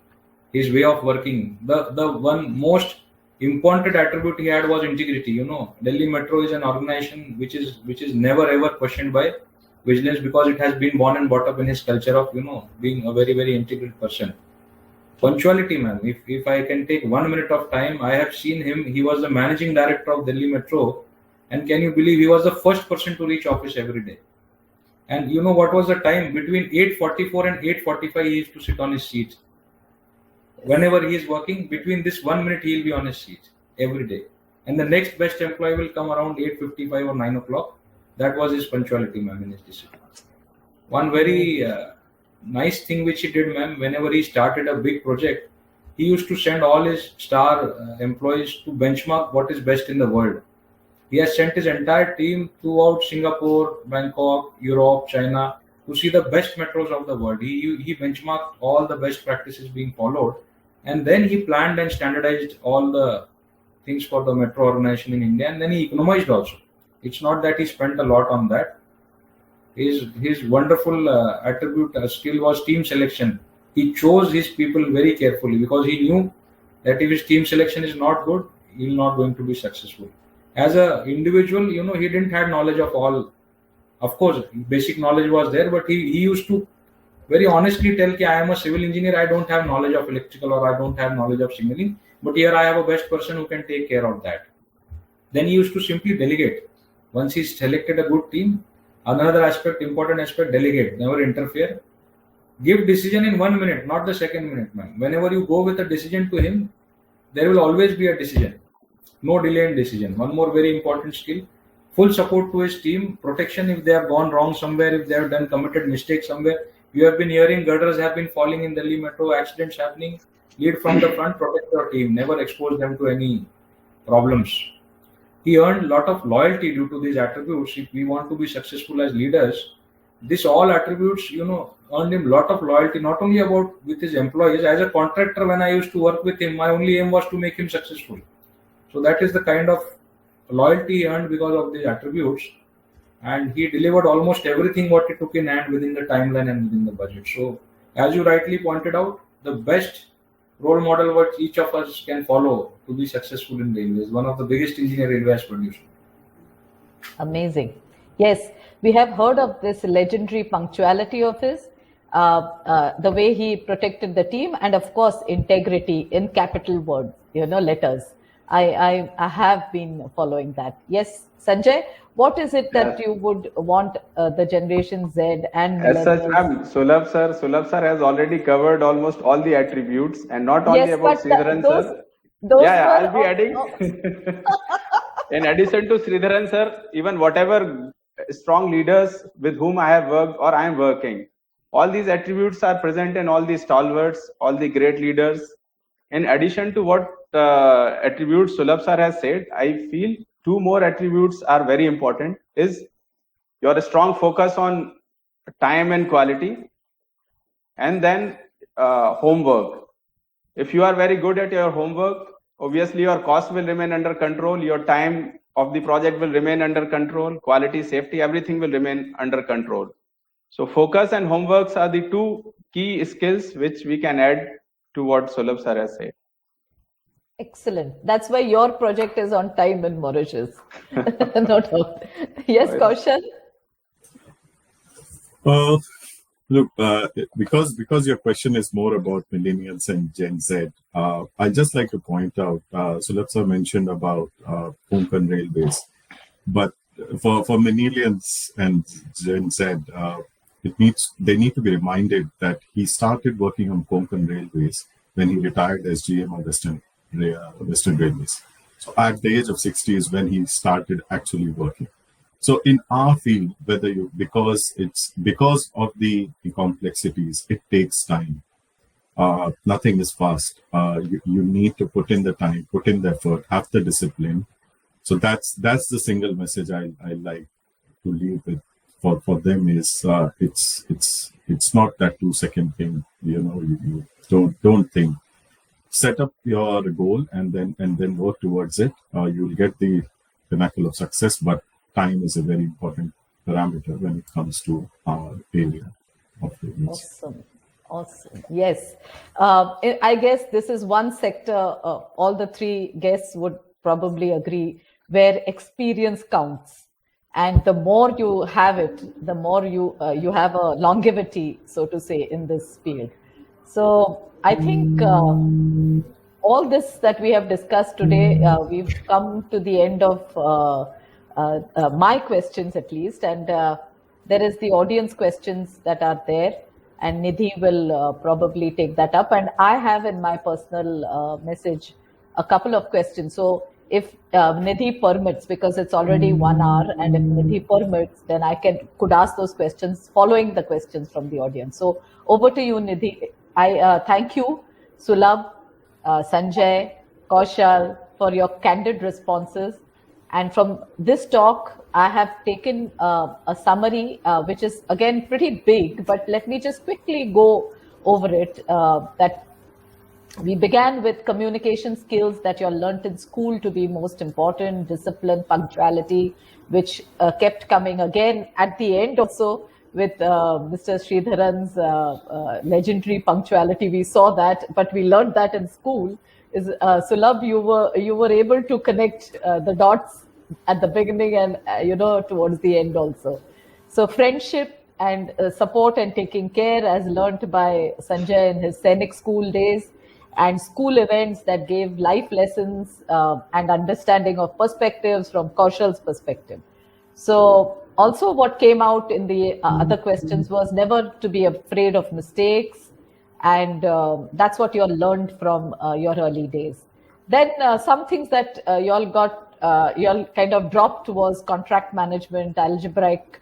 his way of working. The one most important attribute he had was integrity. Delhi Metro is an organization which is never ever questioned by vigilance because it has been born and brought up in his culture of being a very, very integral person. Punctuality, man. If I can take 1 minute of time, I have seen him. He was the managing director of Delhi Metro, and can you believe he was the first person to reach office every day? And you know what was the time? Between 8:44 and 8:45, he used to sit on his seat. Whenever he is working, between this 1 minute, he will be on his seat every day. And the next best employee will come around 8:55 or 9 o'clock. That was his punctuality, ma'am, in his discipline. One very nice thing which he did, ma'am, whenever he started a big project, he used to send all his star employees to benchmark what is best in the world. He has sent his entire team throughout Singapore, Bangkok, Europe, China to see the best metros of the world. He benchmarked all the best practices being followed, and then he planned and standardized all the things for the metro organization in India, and then he economized also. It's not that he spent a lot on that. His wonderful attribute, skill was team selection. He chose his people very carefully because he knew that if his team selection is not good, he's not going to be successful. As an individual, he didn't have knowledge of all. Of course, basic knowledge was there, but he used to very honestly tell that I am a civil engineer, I don't have knowledge of electrical or I don't have knowledge of signaling, but here I have a best person who can take care of that. Then he used to simply delegate. Once he selected a good team, another aspect, important aspect, delegate, never interfere. Give decision in 1 minute, not the second minute, man. Whenever you go with a decision to him, there will always be a decision. No delay in decision. One more very important skill, full support to his team, protection if they have gone wrong somewhere, if they have done committed mistakes somewhere. You have been hearing girders have been falling in Delhi Metro, accidents happening. Lead from the front, protect your team, never expose them to any problems. He earned a lot of loyalty due to these attributes. If we want to be successful as leaders, this all attributes, earned him a lot of loyalty, not only about with his employees. As a contractor, when I used to work with him, my only aim was to make him successful. So that is the kind of loyalty he earned because of these attributes. And he delivered almost everything what he took in hand within the timeline and within the budget. So as you rightly pointed out, the best role model what each of us can follow to be successful in railways, one of the biggest engineer railway has produced. Amazing. Yes, we have heard of this legendary punctuality of his, the way he protected the team, and of course, integrity in capital words, letters. I have been following that. Yes, Sanjay, what is it that you would want the Generation Z and as such, millennials? Sulabh sir has already covered almost all the attributes, and not only Yes, about but Sridharan those, sir. Those Yeah, were I'll be adding. In addition to Sridharan sir, even whatever strong leaders with whom I have worked or I am working, all these attributes are present in all these stalwarts, all the great leaders. In addition to what attributes Sulabh sir has said, I feel two more attributes are very important. Is your strong focus on time and quality, and then homework. If you are very good at your homework, obviously your cost will remain under control, your time of the project will remain under control, quality, safety, everything will remain under control. So focus and homeworks are the two key skills which we can add to what Sulabh sir has said. excellent. That's why your project is on time in Mauritius. No doubt. Yes, Kaushal? Uh, Look, because your question is more about millennials and Gen Z, I just like to point out, Sulabh sir mentioned about Konkan Railways, but for millennials and Gen Z, they need to be reminded that he started working on Konkan Railways when he retired as GM of Western Railways. So at the age of 60 is when he started actually working. So in our field, because of the complexities, it takes time. Nothing is fast. You need to put in the time, put in the effort, have the discipline. So that's the single message I like to leave with for them is it's not that 2 second thing. You don't think. Set up your goal and then work towards it. You'll get the pinnacle of success, but time is a very important parameter when it comes to our area of business. Awesome. Yes. I guess this is one sector, all the three guests would probably agree, where experience counts. And the more you have it, the more you have a longevity, so to say, in this field. So I think all this that we have discussed today, we've come to the end of my questions at least, and there is the audience questions that are there, and Nidhi will probably take that up. And I have in my personal message a couple of questions. So if Nidhi permits, because it's already 1 hour, and if Nidhi permits, then I could ask those questions following the questions from the audience. So over to you, Nidhi. I thank you, Sulabh, Sanjay, Kaushal, for your candid responses. And from this talk, I have taken a summary, which is again pretty big, but let me just quickly go over it. That we began with communication skills that you learnt in school to be most important, discipline, punctuality, which kept coming again at the end also with Mr. Sridharan's legendary punctuality. We saw that, but we learned that in school. Is Sulabh, you were able to connect the dots at the beginning and towards the end also. So friendship and support and taking care, as learnt by Sanjay in his scenic school days, and school events that gave life lessons and understanding of perspectives from Kaushal's perspective. So also what came out in the other questions was never to be afraid of mistakes, and that's what you all learned from your early days. Then some things that you all kind of dropped was contract management, algebraic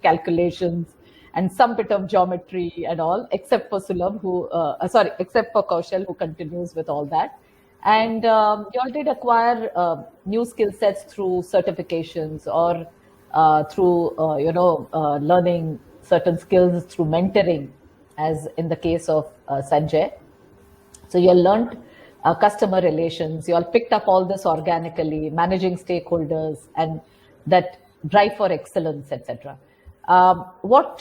calculations, and some bit of geometry and all, except for Sulabh, except for Kaushal, who continues with all that. And you all did acquire new skill sets through certifications or through learning certain skills through mentoring, as in the case of Sanjay. So you all learned customer relations, you all picked up all this organically, managing stakeholders, and that drive for excellence, etc. What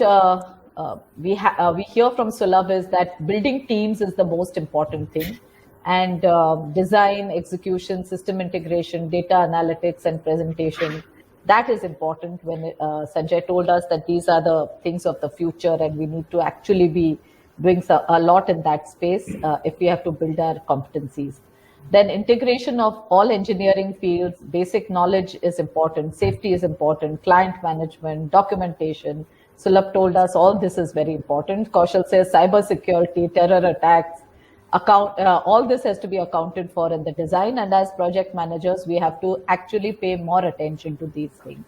we hear from Sulabh is that building teams is the most important thing, and design, execution, system integration, data analytics, and presentation, that is important. When Sanjay told us that these are the things of the future and we need to actually be doing a lot in that space if we have to build our competencies. Then integration of all engineering fields, basic knowledge is important, safety is important, client management, documentation. Sulabh told us all this is very important. Kaushal says cyber security, terror attacks, all this has to be accounted for in the design, and as project managers we have to actually pay more attention to these things.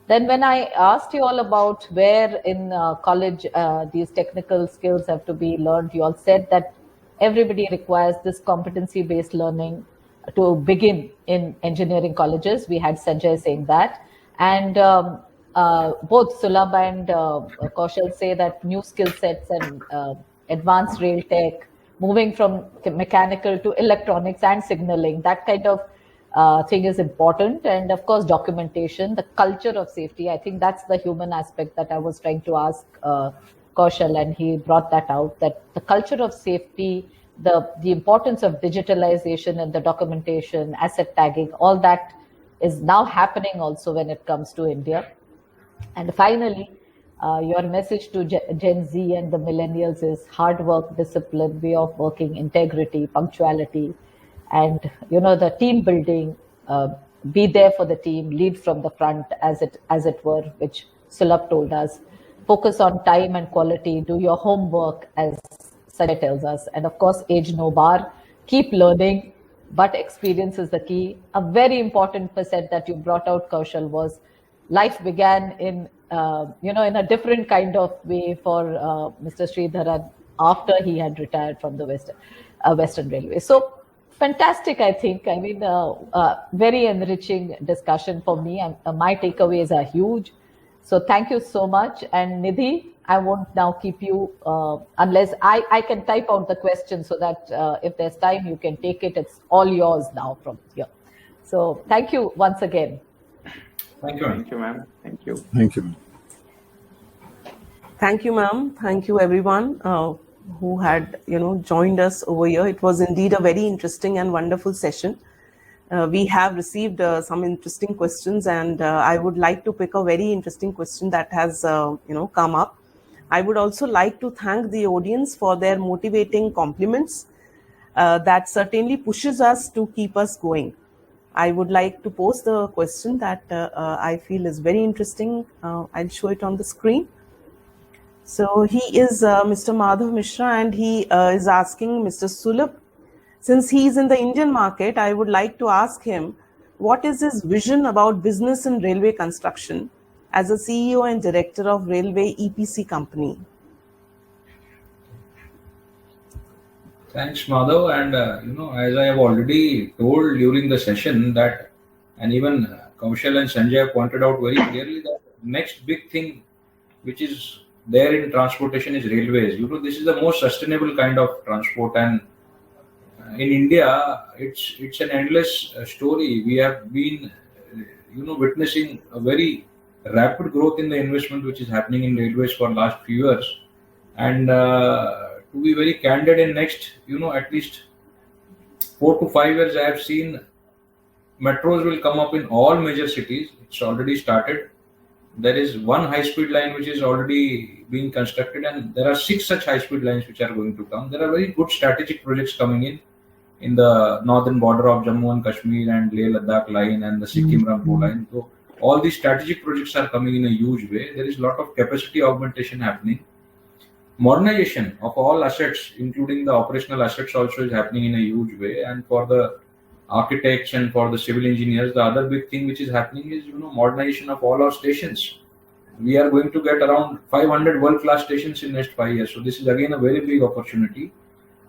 Then when I asked you all about where in college these technical skills have to be learned, you all said that everybody requires this competency based learning to begin in engineering colleges. We had Sanjay saying that, and both Sulabh and Kaushal say that new skill sets and advanced RailTech, moving from mechanical to electronics and signaling, that kind of thing is important. And of course, documentation, the culture of safety. I think that's the human aspect that I was trying to ask Kaushal, and he brought that out, that the culture of safety, the importance of digitalization and the documentation, asset tagging, all that is now happening also when it comes to India. And finally, your message to Gen Z and the millennials is hard work, discipline, way of working, integrity, punctuality, and the team building. Be there for the team, lead from the front, as it were, which Sulabh told us. Focus on time and quality. Do your homework, as Sanjay tells us, and of course, age no bar. Keep learning, but experience is the key. A very important facet that you brought out, Kaushal, was life began in in a different kind of way for Mr. Sridharan after he had retired from the Western Railway. So fantastic, I think. I mean, very enriching discussion for me. My takeaways are huge. So thank you so much. And Nidhi, I won't now keep you unless I can type out the question so that if there's time, you can take it. It's all yours now from here. So thank you once again. Thank you. Thank you, ma'am. Thank you. Thank you. Thank you, ma'am. Thank you, everyone who had joined us over here. It was indeed a very interesting and wonderful session. We have received some interesting questions, and I would like to pick a very interesting question that has come up. I would also like to thank the audience for their motivating compliments. That certainly pushes us to keep us going. I would like to pose the question that I feel is very interesting. I'll show it on the screen. So he is Mr. Madhav Mishra, and he is asking Mr. Sulabh, since he is in the Indian market, I would like to ask him, what is his vision about business in railway construction as a CEO and director of railway EPC company? Thanks, Madhav. And as I have already told during the session that, and even Kaushal and Sanjay pointed out very clearly, that next big thing which is there in transportation is railways. This is the most sustainable kind of transport, and in India, it's an endless story. We have been, witnessing a very rapid growth in the investment which is happening in railways for last few years, and to be very candid, in next, at least 4 to 5 years, I have seen metros will come up in all major cities. It's already started. There is one high-speed line which is already being constructed, and there are 6 such high-speed lines which are going to come. There are very good strategic projects coming in the northern border of Jammu and Kashmir and Leh-Ladakh line and the Sikkim-Rangpur line. So all these strategic projects are coming in a huge way. There is a lot of capacity augmentation happening. Modernization of all assets, including the operational assets, also is happening in a huge way. And for the architects and for the civil engineers, the other big thing which is happening is modernization of all our stations. We are going to get around 500 world-class stations in next 5 years. So this is again a very big opportunity.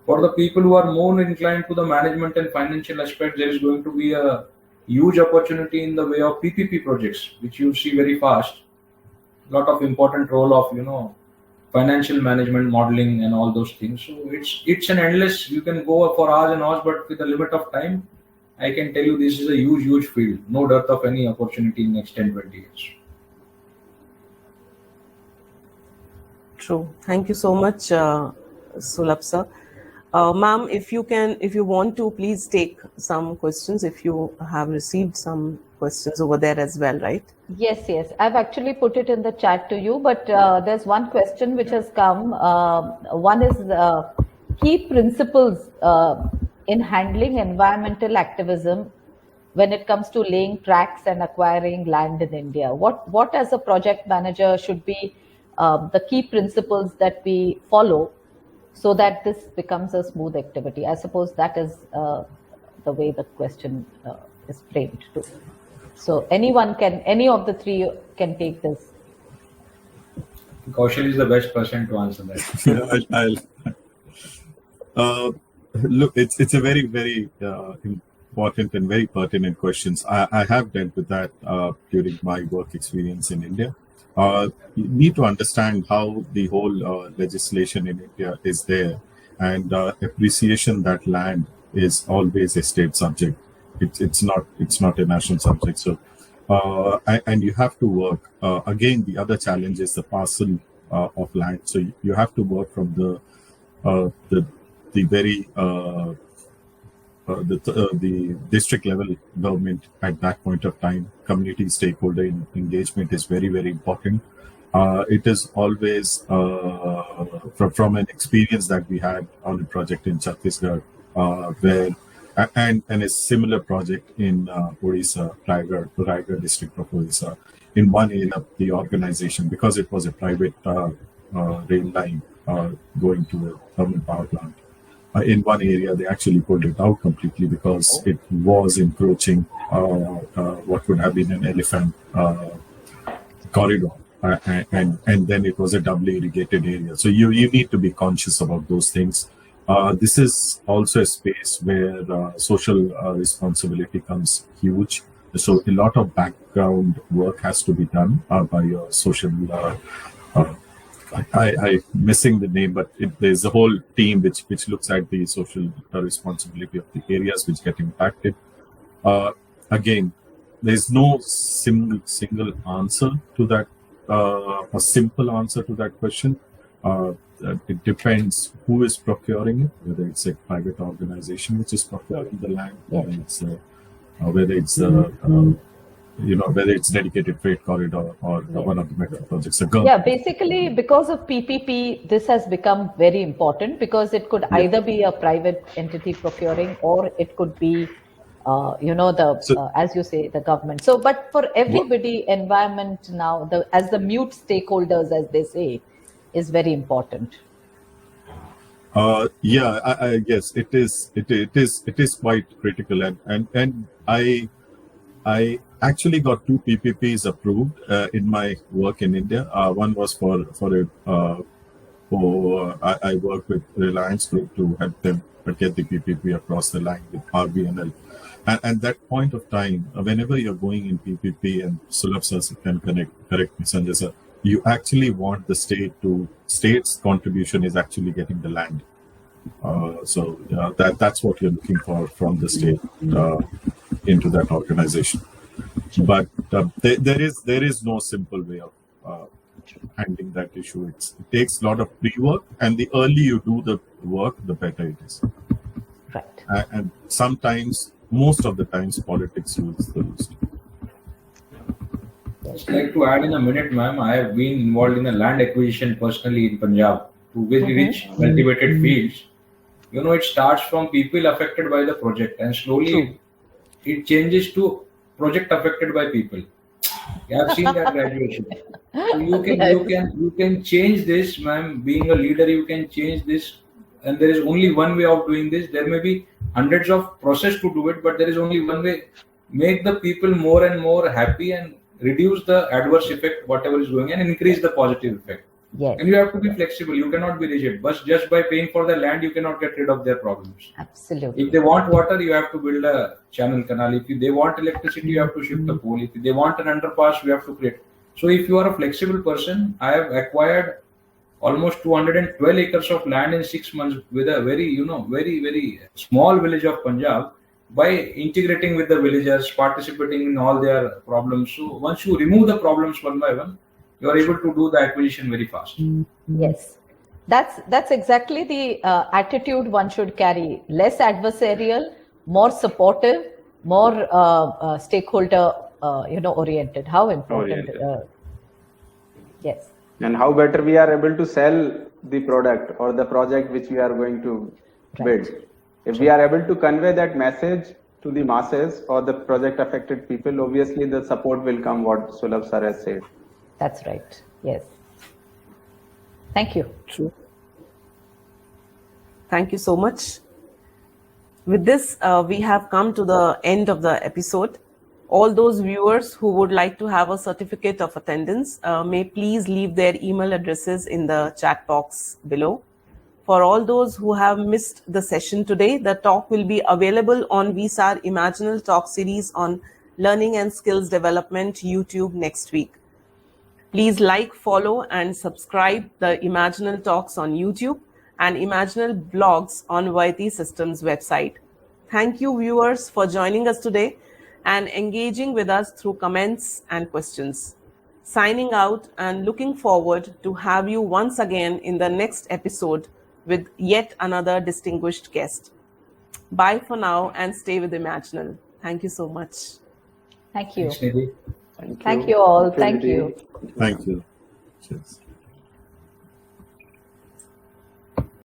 For the people who are more inclined to the management and financial aspect, there is going to be a huge opportunity in the way of PPP projects, which you see very fast. A lot of important role of financial management, modeling, and all those things. So it's an endless. You can go for hours and hours, but with a limit of time, I can tell you this is a huge field. No dearth of any opportunity in next 10-20 years. True. Thank you so much, Sulabh sir. Ma'am, if you want to, please take some questions if you have received some questions over there as well, right? Yes. I've actually put it in the chat to you, but there's one question which has come. One is key principles in handling environmental activism when it comes to laying tracks and acquiring land in India. What as a project manager should be the key principles that we follow so that this becomes a smooth activity? I suppose that is the way the question is framed too. So any of the three can take this. Kaushal is the best person to answer that. Look, it's a very important and very pertinent questions. I have dealt with that during my work experience in India. You need to understand how the whole legislation in India is there, and appreciation that land is always a state subject. It's not a national subject. So, and you have to work. Again, the other challenge is the parcel of land. So you have to work from the very the district level government at that point of time. Community stakeholder engagement is very important. It is always from an experience that we had on a project in Chhattisgarh, where and a similar project in Odisha, Raigad district of Odisha. In one area, the organization, because it was a private rail line going to a thermal power plant, in one area they actually pulled it out completely because it was encroaching what would have been an elephant corridor, and then it was a doubly irrigated area. So you need to be conscious about those things. This is also a space where social responsibility comes huge. So a lot of background work has to be done by your social. I missing the name, but there's a whole team which looks at the social responsibility of the areas which get impacted. Again, there's no single answer to that, a simple answer to that question. It depends who is procuring it, whether it's a private organization which is procuring the land, whether it's whether it's dedicated freight corridor or one of the metro projects. Basically, because of PPP, this has become very important because it could either be a private entity procuring or it could be, as you say, the government. So, but for everybody, environment now, as the mute stakeholders, as they say, is very important. I guess it is. It is quite critical, and I actually got 2 PPPs approved in my work in India. One was I work with Reliance Group to help them get the PPP across the line with RBNL. And that point of time, whenever you're going in PPP, and Sulabh sir can correct me, Sanjay sir, you actually want the state's contribution is actually getting the land. So that's what you're looking for from the state into that organization. But there is no simple way of handling that issue. It takes a lot of pre-work, and the earlier you do the work, the better it is. Right. And sometimes, most of the times, politics rules the roost. I'd like to add in a minute, ma'am. I have been involved in a land acquisition personally in Punjab to very rich cultivated fields. It starts from people affected by the project, and slowly it changes to project affected by people. I've seen that graduation. So you can change this, ma'am. Being a leader, you can change this, and there is only one way of doing this. There may be hundreds of process to do it, but there is only one way. Make the people more and more happy and reduce the adverse effect, whatever is going on, and increase the positive effect. Yes. And you have to be flexible. You cannot be rigid. But just by paying for the land, you cannot get rid of their problems. Absolutely. If they want water, you have to build a channel canal. If they want electricity, you have to shift the pole. If they want an underpass, you have to create. So if you are a flexible person, I have acquired almost 212 acres of land in 6 months with a very small village of Punjab, by integrating with the villagers, participating in all their problems. So once you remove the problems one by one, you are able to do the acquisition very fast. Yes, that's exactly the attitude one should carry. Less adversarial, more supportive, more stakeholder oriented. How important? Yes. And how better we are able to sell the product or the project which we are going to build. If we are able to convey that message to the masses or the project affected people, obviously the support will come, what Sulabh sir has said. That's right. Yes. Thank you. True. Thank you so much. With this, we have come to the end of the episode. All those viewers who would like to have a certificate of attendance may please leave their email addresses in the chat box below. For all those who have missed the session today, the talk will be available on VSAR Imaginal Talk series on Learning and Skills Development YouTube next week. Please like, follow, and subscribe the Imaginal Talks on YouTube and Imaginal Blogs on YT Systems website. Thank you, viewers, for joining us today and engaging with us through comments and questions. Signing out and looking forward to have you once again in the next episode with yet another distinguished guest. Bye for now and stay with Imaginal. Thank you so much. Thank you. Thanks, Nidhi. Thank you all. Thank Thank you. Thank you. Cheers.